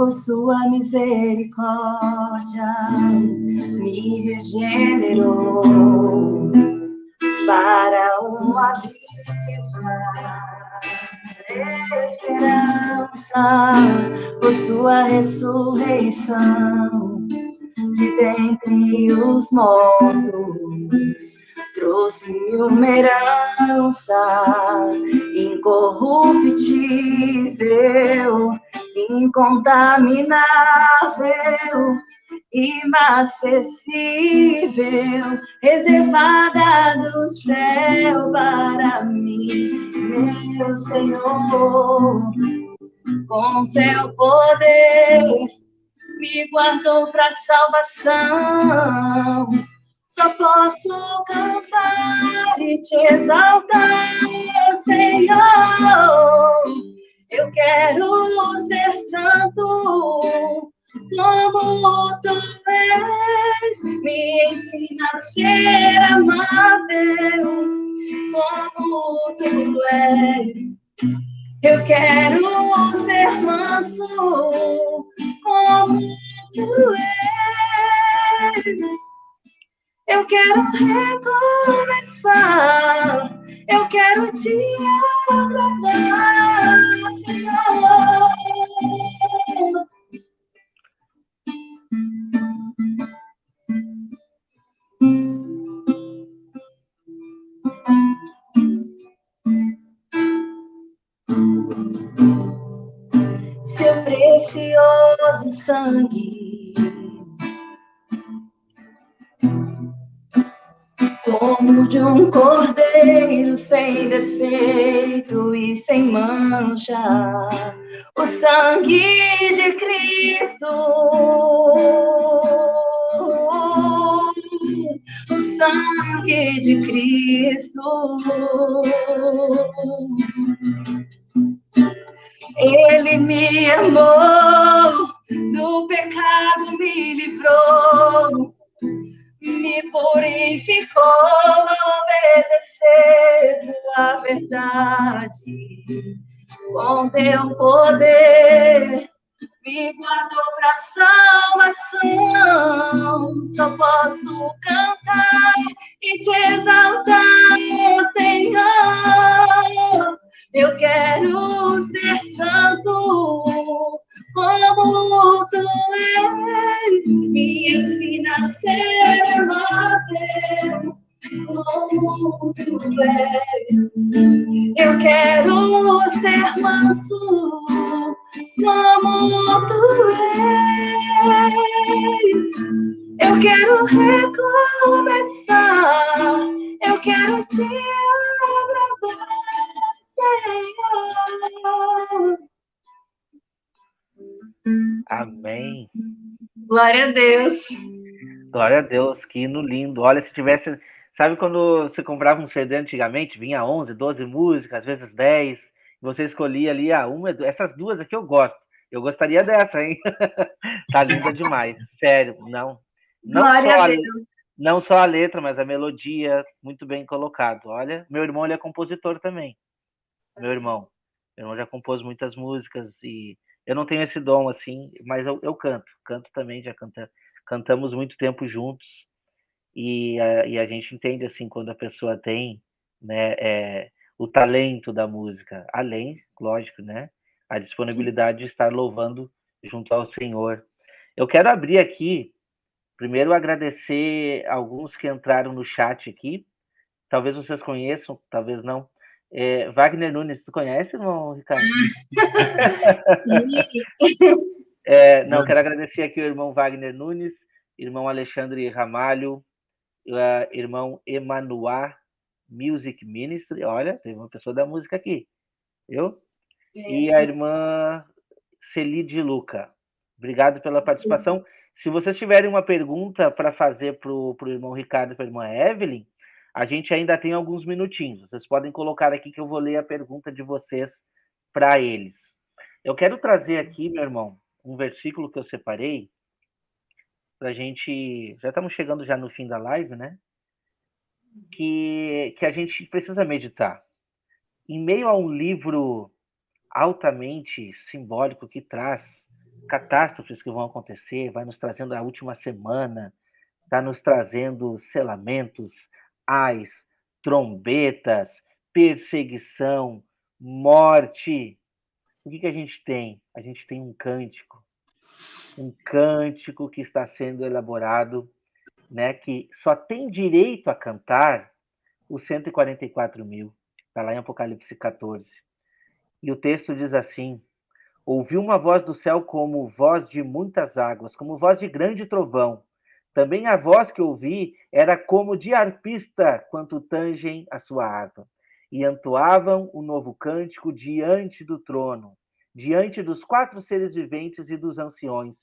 por sua misericórdia, me regenerou para uma viva esperança, por sua ressurreição de dentre os mortos, trouxe uma herança incorruptível, incontaminável, inacessível, reservada do céu para mim, meu Senhor, com seu poder me guardou para salvação. Só posso cantar e te exaltar, Senhor. Eu quero ser santo como tu és. Me ensina a ser amável como tu és. Eu quero ser manso como tu és. Eu quero recomeçar. Eu quero te agradar, Senhor. Seu precioso sangue, como de um cordeiro sem defeito e sem mancha, o sangue de Cristo, o sangue de Cristo. Ele me amou, do pecado me livrou, me purificou ao obedecer a verdade. Com teu poder me guardou para salvação. Só posso cantar e te exaltar, Senhor. Eu quero ser santo como tu és. Me ensina a ser amável como tu és. Eu quero ser manso como tu és. Eu quero recomeçar. Eu quero te agradar, Senhor. Amém. Glória a Deus. Glória a Deus, que hino lindo. Olha, se tivesse... Sabe quando você comprava um CD antigamente, vinha 11, 12 músicas, às vezes 10, e você escolhia ali, essas duas aqui eu gosto. Eu gostaria dessa, hein? Tá linda demais, sério. Glória a Deus. Não só a letra, mas a melodia, muito bem colocado. Olha, meu irmão, ele é compositor também. Meu irmão já compôs muitas músicas e eu não tenho esse dom assim, mas eu canto também, cantamos muito tempo juntos e a gente entende assim quando a pessoa tem, né, o talento da música, além, lógico, né, a disponibilidade de estar louvando junto ao Senhor. Eu quero abrir aqui, primeiro agradecer alguns que entraram no chat aqui, talvez vocês conheçam, talvez não. Wagner Nunes, tu conhece, irmão Ricardo? Não, quero agradecer aqui o irmão Wagner Nunes, irmão Alexandre Ramalho, irmão Emanuá Music Ministry, olha, tem uma pessoa da música aqui, viu? E a irmã Celide Luca. Obrigado pela participação. Se vocês tiverem uma pergunta para fazer para o irmão Ricardo e para a irmã Evelyn, a gente ainda tem alguns minutinhos. Vocês podem colocar aqui que eu vou ler a pergunta de vocês para eles. Eu quero trazer aqui, meu irmão, um versículo que eu separei para a gente... Já estamos chegando já no fim da live, né? Que a gente precisa meditar. Em meio a um livro altamente simbólico que traz catástrofes que vão acontecer, vai nos trazendo a última semana, está nos trazendo selamentos, ais, trombetas, perseguição, morte. O que a gente tem? A gente tem um cântico que está sendo elaborado, né, que só tem direito a cantar os 144 mil. Está lá em Apocalipse 14. E o texto diz assim: ouvi uma voz do céu como voz de muitas águas, como voz de grande trovão. Também a voz que ouvi era como de arpista, quanto tangem a sua harpa. E entoavam um novo cântico diante do trono, diante dos 4 seres viventes e dos anciões.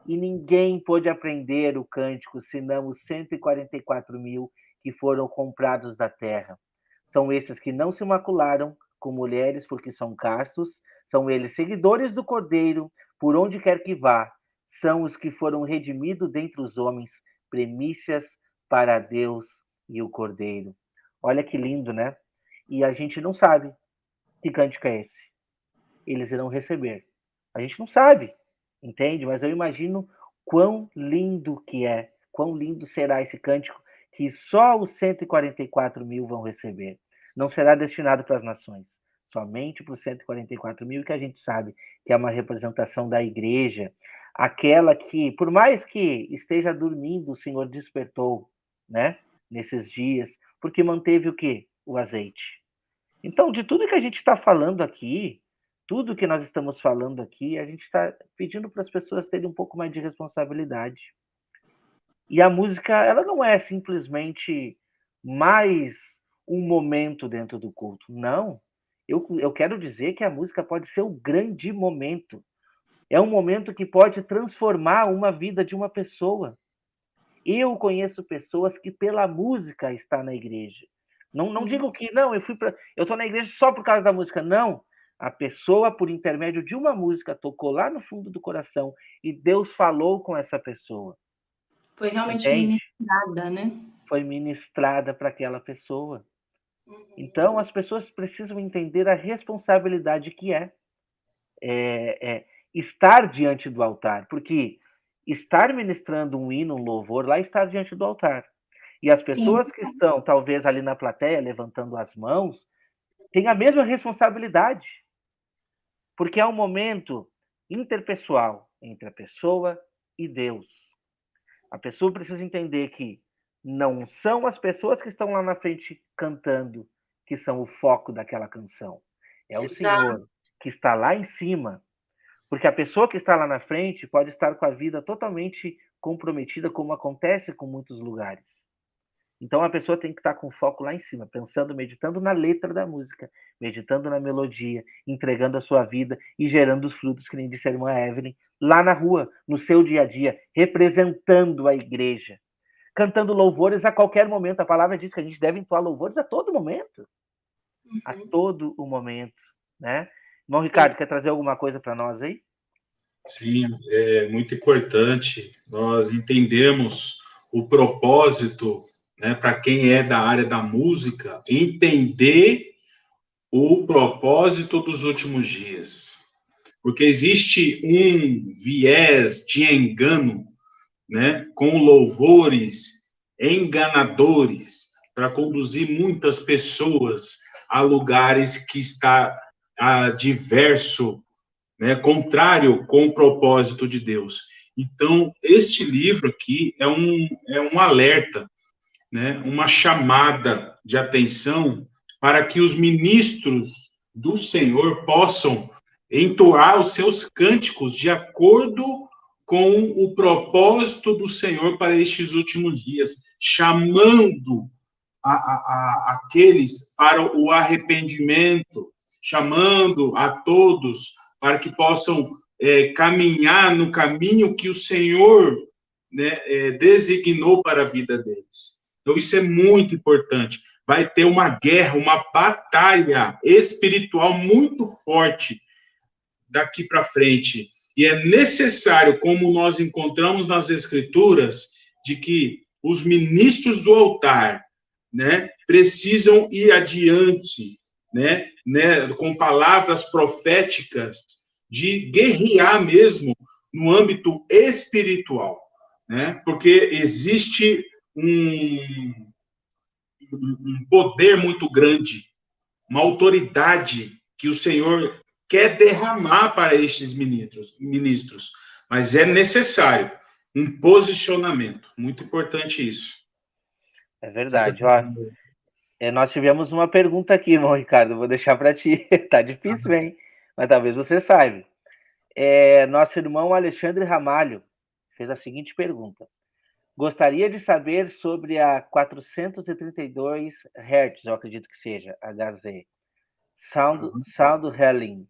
E ninguém pôde aprender o cântico, senão os 144 mil que foram comprados da terra. São esses que não se macularam com mulheres, porque são castos, são eles seguidores do Cordeiro, por onde quer que vá, são os que foram redimidos dentre os homens, primícias para Deus e o Cordeiro. Olha que lindo, né? E a gente não sabe que cântico é esse. Eles irão receber. A gente não sabe, entende? Mas eu imagino quão lindo que é, quão lindo será esse cântico que só os 144 mil vão receber. Não será destinado para as nações, somente para os 144 mil, que a gente sabe que é uma representação da igreja, aquela que, por mais que esteja dormindo, o Senhor despertou, né, nesses dias, porque manteve o quê? O azeite. Então, de tudo que a gente está falando aqui, tudo que nós estamos falando aqui, a gente está pedindo para as pessoas terem um pouco mais de responsabilidade. E a música, ela não é simplesmente mais um momento dentro do culto. Não. Eu quero dizer que a música pode ser o grande momento. É um momento que pode transformar uma vida de uma pessoa. Eu conheço pessoas que pela música estão na igreja. Não digo que, não, eu estou na igreja só por causa da música. Não. A pessoa, por intermédio de uma música, tocou lá no fundo do coração e Deus falou com essa pessoa. Foi realmente Entende? ministrada, né? Foi ministrada para aquela pessoa. Então, as pessoas precisam entender a responsabilidade que é estar diante do altar, porque estar ministrando um hino, um louvor, lá estar diante do altar. E as pessoas que estão, talvez, ali na plateia, levantando as mãos, têm a mesma responsabilidade, porque é um momento interpessoal entre a pessoa e Deus. A pessoa precisa entender que não são as pessoas que estão lá na frente cantando que são o foco daquela canção. É o Senhor que está lá em cima. Porque a pessoa que está lá na frente pode estar com a vida totalmente comprometida, como acontece com muitos lugares. Então a pessoa tem que estar com foco lá em cima, pensando, meditando na letra da música, meditando na melodia, entregando a sua vida e gerando os frutos, que nem disse a irmã Evelyn, lá na rua, no seu dia a dia, representando a igreja, cantando louvores a qualquer momento. A palavra diz que a gente deve entoar louvores a todo momento. A todo o momento, né? Irmão Ricardo, quer trazer alguma coisa para nós aí? Sim, é muito importante nós entendermos o propósito, né, para quem é da área da música, entender o propósito dos últimos dias. Porque existe um viés de engano, né, com louvores enganadores para conduzir muitas pessoas a lugares que está diverso, né, contrário com o propósito de Deus. Então, este livro aqui é um alerta, né, uma chamada de atenção para que os ministros do Senhor possam entoar os seus cânticos de acordo com o propósito do Senhor para estes últimos dias, chamando aqueles para o arrependimento, chamando a todos para que possam caminhar no caminho que o Senhor, né, designou para a vida deles. Então, isso é muito importante. Vai ter uma guerra, uma batalha espiritual muito forte daqui para frente. E é necessário, como nós encontramos nas Escrituras, de que os ministros do altar, né, precisam ir adiante, né, com palavras proféticas, de guerrear mesmo no âmbito espiritual, né? Porque existe um poder muito grande, uma autoridade que o Senhor quer derramar para estes ministros, mas é necessário um posicionamento, muito importante isso. É verdade. Nós tivemos uma pergunta aqui, irmão Ricardo, vou deixar para ti. Tá difícil, hein? Mas talvez você saiba. Nosso irmão Alexandre Ramalho fez a seguinte pergunta. Gostaria de saber sobre a 432 Hz, eu acredito que seja, HZ, Sound Healing.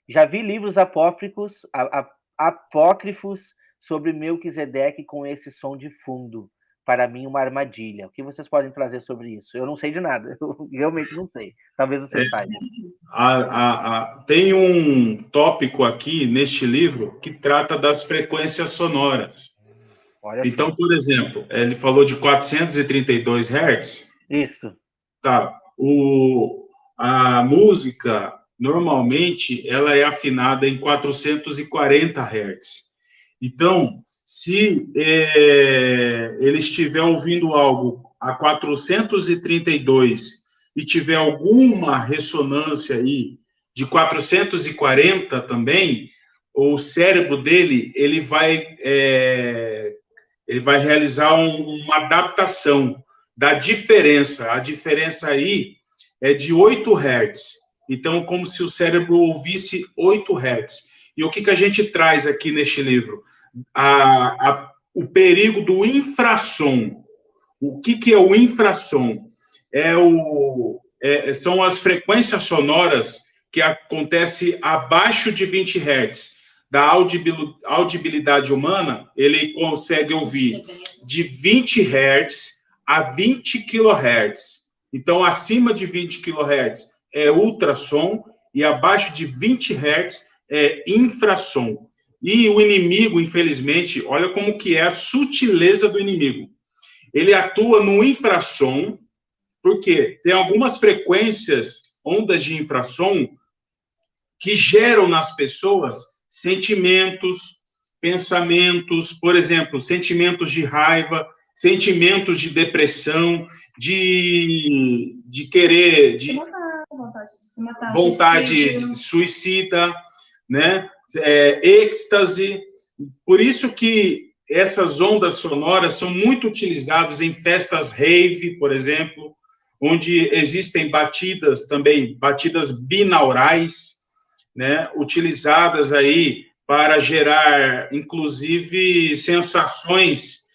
Já vi livros apócrifos sobre Melquisedeque com esse som de fundo. Para mim, uma armadilha. O que vocês podem trazer sobre isso? Eu não sei de nada, eu realmente não sei. Talvez você saiba. Tem um tópico aqui neste livro que trata das frequências sonoras. Olha então, só. Por exemplo, ele falou de 432 Hz. Isso. Tá. A música, normalmente, ela é afinada em 440 Hz. Então, se ele estiver ouvindo algo a 432 e tiver alguma ressonância aí de 440 também, o cérebro dele ele vai realizar uma adaptação da diferença. A diferença aí é de 8 Hz. Então, como se o cérebro ouvisse 8 Hz. E o que a gente traz aqui neste livro? O perigo do infrassom. O que é o infrassom? São as frequências sonoras que acontecem abaixo de 20 Hz. Da audibilidade humana, ele consegue ouvir de 20 Hz a 20 kHz. Então, acima de 20 kHz é ultrassom e abaixo de 20 Hz é infrassom. E o inimigo, infelizmente, olha como que é a sutileza do inimigo. Ele atua no infrassom, porque tem algumas frequências, ondas de infrassom, que geram nas pessoas sentimentos, pensamentos, por exemplo, sentimentos de raiva, sentimentos de depressão, de querer, vontade suicida, né? Êxtase. Por isso que essas ondas sonoras são muito utilizadas em festas rave, por exemplo, onde existem batidas também, batidas binaurais, né? Utilizadas aí para gerar, inclusive, sensações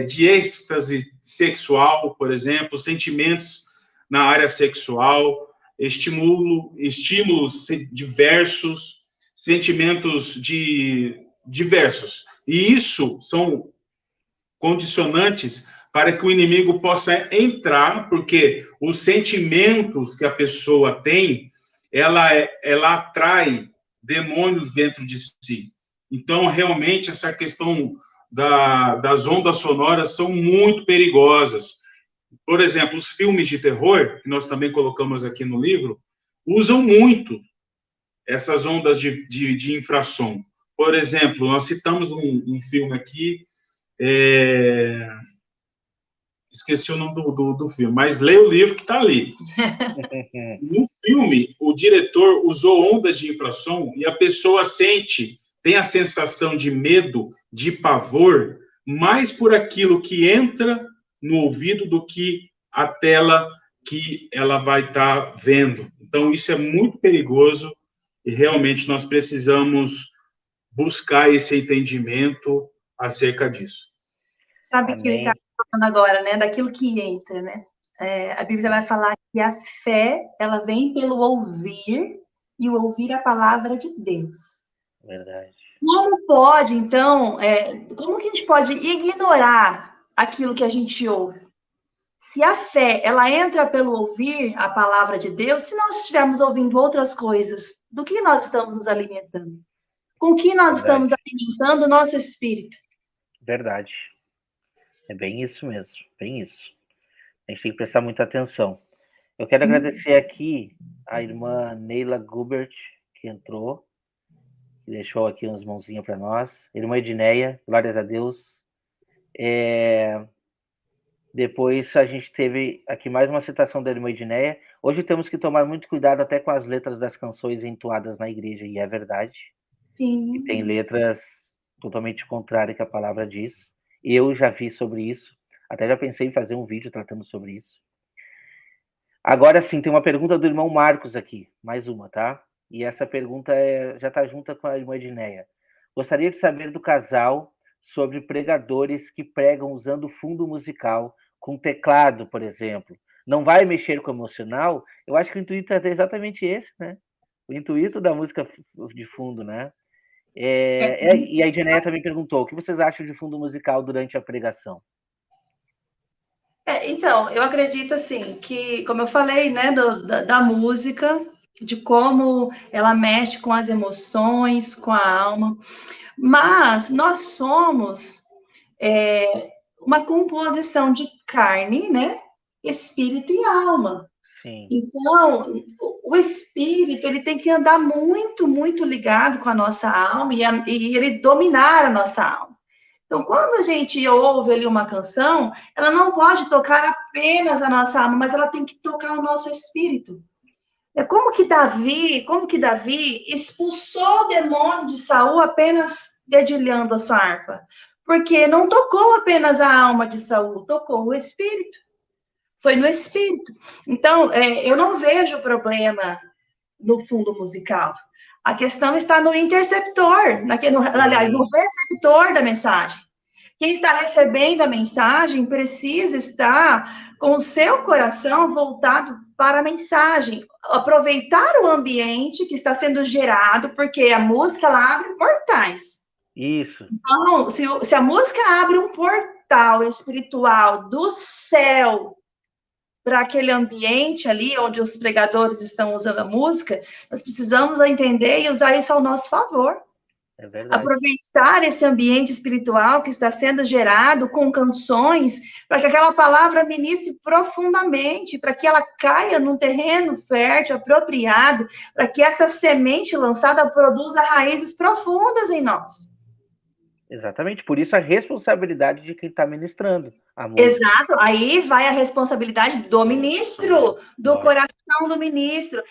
de êxtase sexual, por exemplo, sentimentos na área sexual, estímulos diversos, sentimentos diversos. E isso são condicionantes para que o inimigo possa entrar, porque os sentimentos que a pessoa tem, ela atrai demônios dentro de si. Então, realmente, essa questão das ondas sonoras são muito perigosas. Por exemplo, os filmes de terror, que nós também colocamos aqui no livro, usam muito essas ondas de infrassom. Por exemplo, nós citamos um filme aqui, esqueci o nome do filme, mas leia o livro que está ali. No filme, o diretor usou ondas de infrassom e a pessoa tem a sensação de medo, de pavor, mais por aquilo que entra no ouvido do que a tela que ela vai estar vendo. Então, isso é muito perigoso e realmente nós precisamos buscar esse entendimento acerca disso. Sabe que o Ricardo está falando agora, né? Daquilo que entra, né? A Bíblia vai falar que a fé, ela vem pelo ouvir, e o ouvir a palavra de Deus. Verdade. Como pode, então, como que a gente pode ignorar aquilo que a gente ouve? Se a fé, ela entra pelo ouvir a palavra de Deus, se nós estivermos ouvindo outras coisas, do que nós estamos nos alimentando? Com que nós estamos alimentando o nosso espírito? Verdade. É bem isso mesmo, bem isso. A gente tem que prestar muita atenção. Eu quero agradecer aqui a irmã Neila Gubert, que entrou. que deixou aqui umas mãozinhas para nós. Irmã Edneia, glórias a Deus. Depois a gente teve aqui mais uma citação da irmã Edneia. Hoje temos que tomar muito cuidado até com as letras das canções entoadas na igreja, e é verdade. Sim. E tem letras totalmente contrárias que a palavra diz. Eu já vi sobre isso, até já pensei em fazer um vídeo tratando sobre isso. Agora sim, tem uma pergunta do irmão Marcos aqui, mais uma, tá? E essa pergunta já está junta com a irmã Edneia. Gostaria de saber do casal sobre pregadores que pregam usando fundo musical, com teclado, por exemplo. Não vai mexer com o emocional? Eu acho que o intuito é exatamente esse, né? O intuito da música de fundo, né? E a Edneia também perguntou, o que vocês acham de fundo musical durante a pregação? Então, eu acredito assim que, como eu falei, né, da música, de como ela mexe com as emoções, com a alma, mas nós somos uma composição de carne, né, espírito e alma. Sim. Então, o espírito ele tem que andar muito, muito ligado com a nossa alma e ele dominar a nossa alma. Então, quando a gente ouve ali uma canção, ela não pode tocar apenas a nossa alma, mas ela tem que tocar o nosso espírito. É como que Davi expulsou o demônio de Saul apenas dedilhando a sua harpa? Porque não tocou apenas a alma de Saul, tocou o espírito. Foi no espírito. Então, eu não vejo problema no fundo musical. A questão está no interceptor, aliás, no receptor da mensagem. Quem está recebendo a mensagem precisa estar com o seu coração voltado para a mensagem, aproveitar o ambiente que está sendo gerado, porque a música ela abre portais. Isso. Então, se a música abre um portal espiritual do céu para aquele ambiente ali onde os pregadores estão usando a música, nós precisamos entender e usar isso ao nosso favor. É verdade. Aproveitar esse ambiente espiritual que está sendo gerado com canções, para que aquela palavra ministre profundamente, para que ela caia num terreno fértil, apropriado, para que essa semente lançada produza raízes profundas em nós. Exatamente, por isso a responsabilidade de quem está ministrando a música. Exato, aí vai a responsabilidade do ministro, do coração do ministro.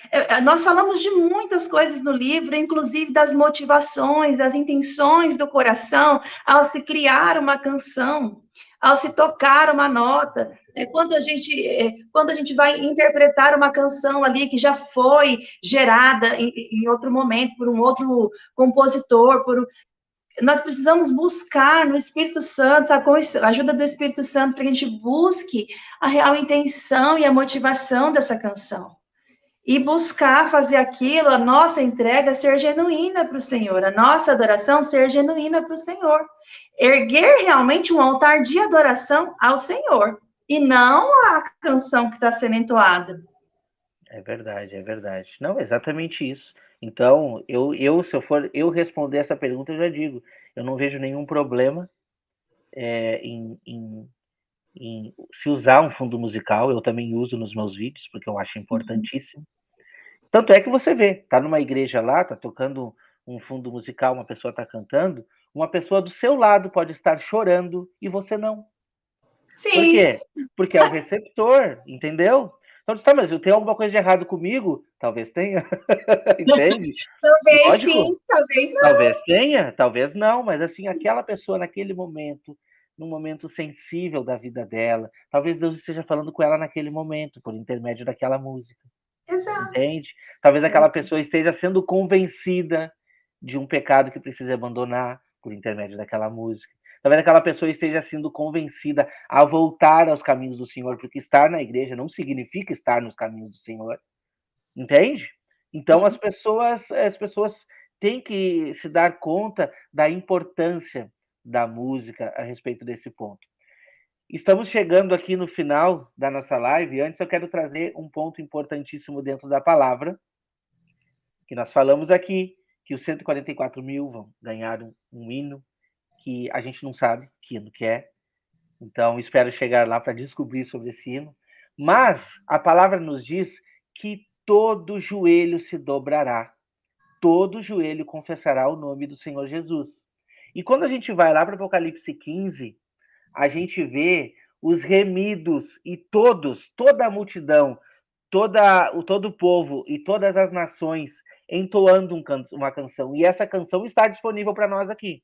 Nós falamos de muitas coisas no livro, inclusive das motivações, das intenções do coração ao se criar uma canção, ao se tocar uma nota. Quando a gente vai interpretar uma canção ali que já foi gerada em outro momento por um outro compositor, nós precisamos buscar no Espírito Santo, com a ajuda do Espírito Santo, para que a gente busque a real intenção e a motivação dessa canção. E buscar fazer aquilo, a nossa entrega ser genuína para o Senhor, a nossa adoração ser genuína para o Senhor. Erguer realmente um altar de adoração ao Senhor, e não a canção que está sendo entoada. É verdade, é verdade. Não, é exatamente isso. Então, se eu for responder essa pergunta, eu já digo, eu não vejo nenhum problema em se usar um fundo musical, eu também uso nos meus vídeos, porque eu acho importantíssimo. Tanto é que você vê, tá numa igreja lá, tá tocando um fundo musical, uma pessoa tá cantando, uma pessoa do seu lado pode estar chorando e você não. Sim. Por quê? Porque é o receptor, entendeu? Então, tá, mas eu tenho alguma coisa de errado comigo? Talvez tenha. Entende? Talvez Lógico, sim, talvez não. Talvez tenha, talvez não, mas assim, aquela pessoa naquele momento, num momento sensível da vida dela, talvez Deus esteja falando com ela naquele momento, por intermédio daquela música. Exato. Entende? Talvez aquela pessoa esteja sendo convencida de um pecado que precisa abandonar por intermédio daquela música. Talvez aquela pessoa esteja sendo convencida a voltar aos caminhos do Senhor, porque estar na igreja não significa estar nos caminhos do Senhor. Entende? Então as pessoas têm que se dar conta da importância da música a respeito desse ponto. Estamos chegando aqui no final da nossa live. Antes eu quero trazer um ponto importantíssimo dentro da palavra, que nós falamos aqui, que os 144 mil vão ganhar um hino, que a gente não sabe que hino que é. Então, espero chegar lá para descobrir sobre esse hino. Mas a palavra nos diz que todo joelho se dobrará todo joelho confessará o nome do Senhor Jesus. E quando a gente vai lá para Apocalipse 15, a gente vê os remidos e toda a multidão, todo o povo e todas as nações entoando uma canção. E essa canção está disponível para nós aqui.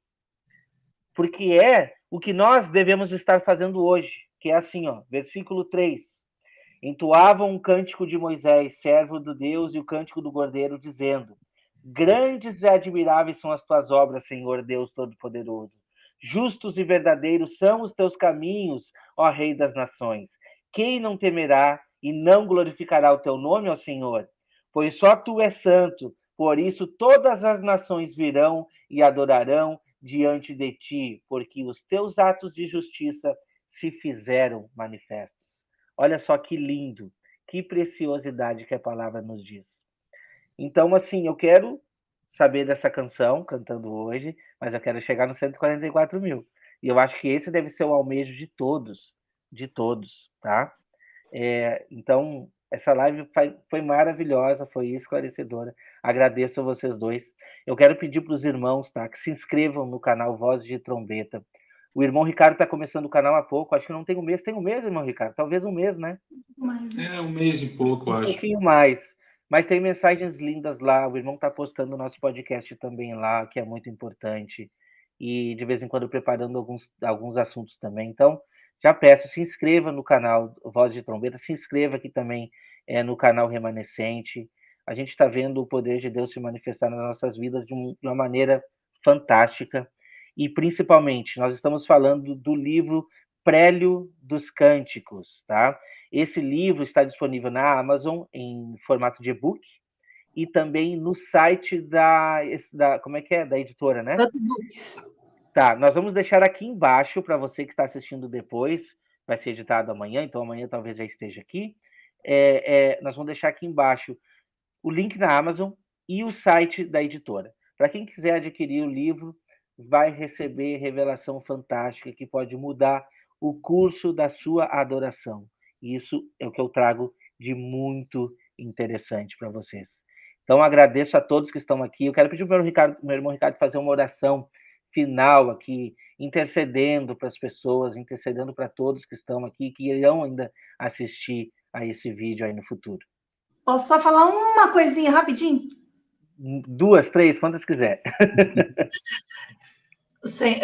Porque é o que nós devemos estar fazendo hoje, que é assim, ó, versículo 3. Entoavam um cântico de Moisés, servo do Deus, e o cântico do Cordeiro, dizendo: grandes e admiráveis são as tuas obras, Senhor Deus Todo-Poderoso. Justos e verdadeiros são os teus caminhos, ó Rei das Nações. Quem não temerá e não glorificará o teu nome, ó Senhor? Pois só tu és santo, por isso todas as nações virão e adorarão diante de ti, porque os teus atos de justiça se fizeram manifestos. Olha só que lindo, que preciosidade que a palavra nos diz. Então, assim, eu quero saber dessa canção, cantando hoje, mas eu quero chegar nos 144 mil. E eu acho que esse deve ser o almejo de todos, tá? Então, essa live foi maravilhosa, foi esclarecedora. Agradeço a vocês dois. Eu quero pedir para os irmãos, tá, que se inscrevam no canal Vozes de Trombeta. O irmão Ricardo está começando o canal há pouco, acho que não tem um mês. Tem um mês, irmão Ricardo? Talvez um mês, né? Um mês e pouco, eu acho. Um pouquinho mais. Mas tem mensagens lindas lá. O irmão está postando o nosso podcast também lá, que é muito importante. E de vez em quando preparando alguns assuntos também. Então, já peço, se inscreva no canal Voz de Trombeta, se inscreva aqui também no canal Remanescente. A gente está vendo o poder de Deus se manifestar nas nossas vidas de uma maneira fantástica. E, principalmente, nós estamos falando do livro Prélio dos Cânticos, tá? Esse livro está disponível na Amazon em formato de e-book e também no site da como é que é? Da editora, né? Tá, nós vamos deixar aqui embaixo para você que está assistindo depois, vai ser editado amanhã, então amanhã talvez já esteja aqui. Nós vamos deixar aqui embaixo o link na Amazon e o site da editora. Para quem quiser adquirir o livro, vai receber revelação fantástica que pode mudar o curso da sua adoração. Isso é o que eu trago de muito interessante para vocês. Então, agradeço a todos que estão aqui. Eu quero pedir para o meu irmão Ricardo fazer uma oração final aqui, intercedendo para as pessoas, intercedendo para todos que estão aqui, que irão ainda assistir a esse vídeo aí no futuro. Posso só falar uma coisinha rapidinho? 2, 3, quantas quiser.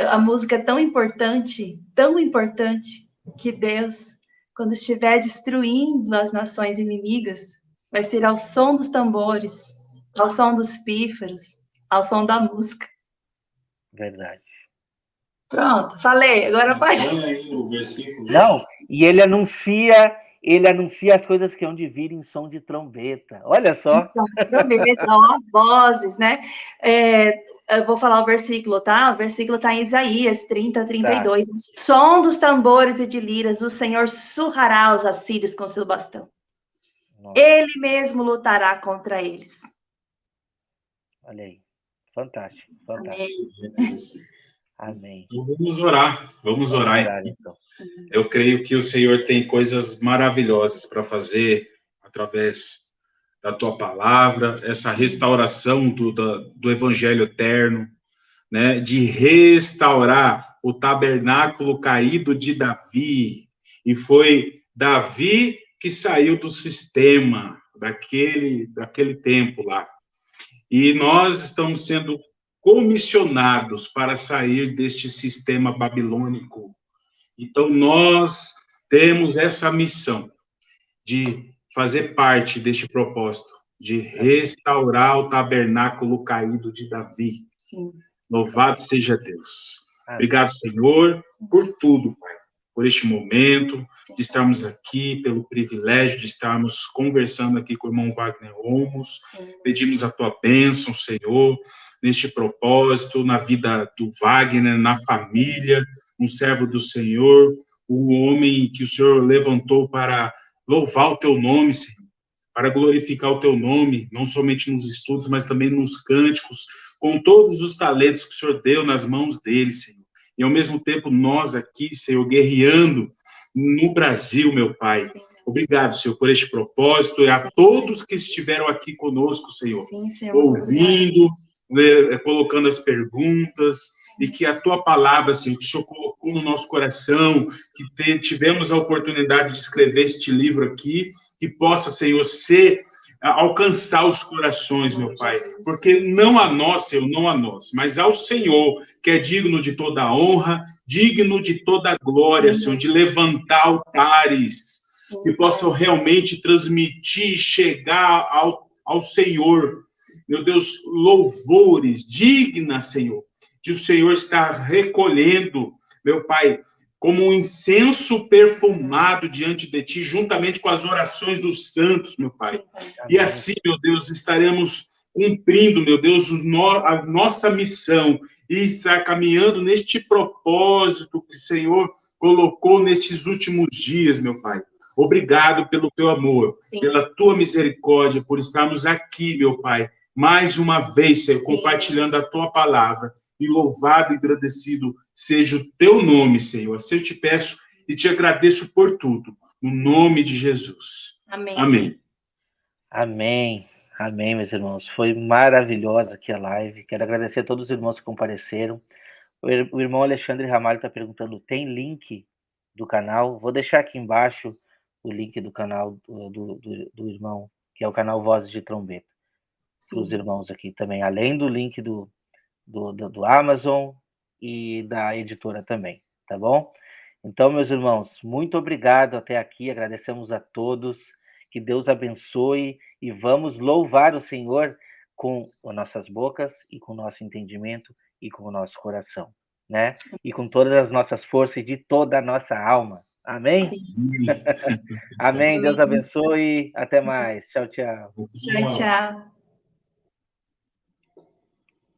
A música é tão importante, que Deus, quando estiver destruindo as nações inimigas, vai ser ao som dos tambores, ao som dos pífaros, ao som da música. Verdade. Pronto, falei, agora pode. Não, e ele anuncia as coisas que hão de vir em som de trombeta. Olha só. Som de trombeta, ó, vozes, né? Eu vou falar o versículo, tá? O versículo está em Isaías 30, 32. Tá. Som dos tambores e de liras, o Senhor surrará os assírios com seu bastão. Nossa. Ele mesmo lutará contra eles. Olha aí. Fantástico, fantástico. Amém. Então vamos orar. Então. Eu creio que o Senhor tem coisas maravilhosas para fazer através da tua palavra, essa restauração do evangelho eterno, né, de restaurar o tabernáculo caído de Davi, e foi Davi que saiu do sistema daquele tempo lá. E nós estamos sendo comissionados para sair deste sistema babilônico. Então, nós temos essa missão de fazer parte deste propósito, de restaurar o tabernáculo caído de Davi. Sim. Louvado seja Deus. Obrigado, Senhor, por tudo, Pai, por este momento, de estarmos aqui, pelo privilégio de estarmos conversando aqui com o irmão Wagner Olmos. Pedimos a tua bênção, Senhor, neste propósito, na vida do Wagner, na família, um servo do Senhor, o homem que o Senhor levantou para louvar o teu nome, Senhor, para glorificar o teu nome, não somente nos estudos, mas também nos cânticos, com todos os talentos que o Senhor deu nas mãos dele, Senhor. E, ao mesmo tempo, nós aqui, Senhor, guerreando no Brasil, meu Pai, Obrigado, Senhor, por este propósito e a todos que estiveram aqui conosco, Senhor, Sim, Senhor. ouvindo, colocando as perguntas, e que a tua palavra, Senhor, que o Senhor colocou no nosso coração, que tivemos a oportunidade de escrever este livro aqui, que possa, Senhor, alcançar os corações, meu Pai, porque não a nós, Senhor, não a nós, mas ao Senhor, que é digno de toda a honra, digno de toda a glória, Senhor, de levantar altares, que possam realmente transmitir, chegar ao Senhor, meu Deus, louvores, digna, Senhor, de o Senhor estar recolhendo, meu Pai, como um incenso perfumado diante de Ti, juntamente com as orações dos santos, meu Pai. E assim, meu Deus, estaremos cumprindo, meu Deus, a nossa missão e estar caminhando neste propósito que o Senhor colocou nestes últimos dias, meu Pai. Obrigado pelo Teu amor, pela Tua misericórdia, por estarmos aqui, meu Pai, mais uma vez, Senhor, compartilhando a Tua palavra. E louvado e agradecido seja o Teu nome, Senhor. Assim eu te peço e te agradeço por tudo. No nome de Jesus. Amém. Amém. Amém. Amém, meus irmãos. Foi maravilhosa aqui a live. Quero agradecer a todos os irmãos que compareceram. O irmão Alexandre Ramalho está perguntando, tem link do canal? Vou deixar aqui embaixo o link do canal do irmão, que é o canal Vozes de Trombeta. Para os irmãos aqui também, além do link do Amazon e da editora também, tá bom? Então, meus irmãos, muito obrigado até aqui, agradecemos a todos, que Deus abençoe e vamos louvar o Senhor com as nossas bocas e com o nosso entendimento e com o nosso coração, né? E com todas as nossas forças e de toda a nossa alma. Amém? Amém. Deus abençoe. Até mais. Tchau, tchau. Tchau, tchau.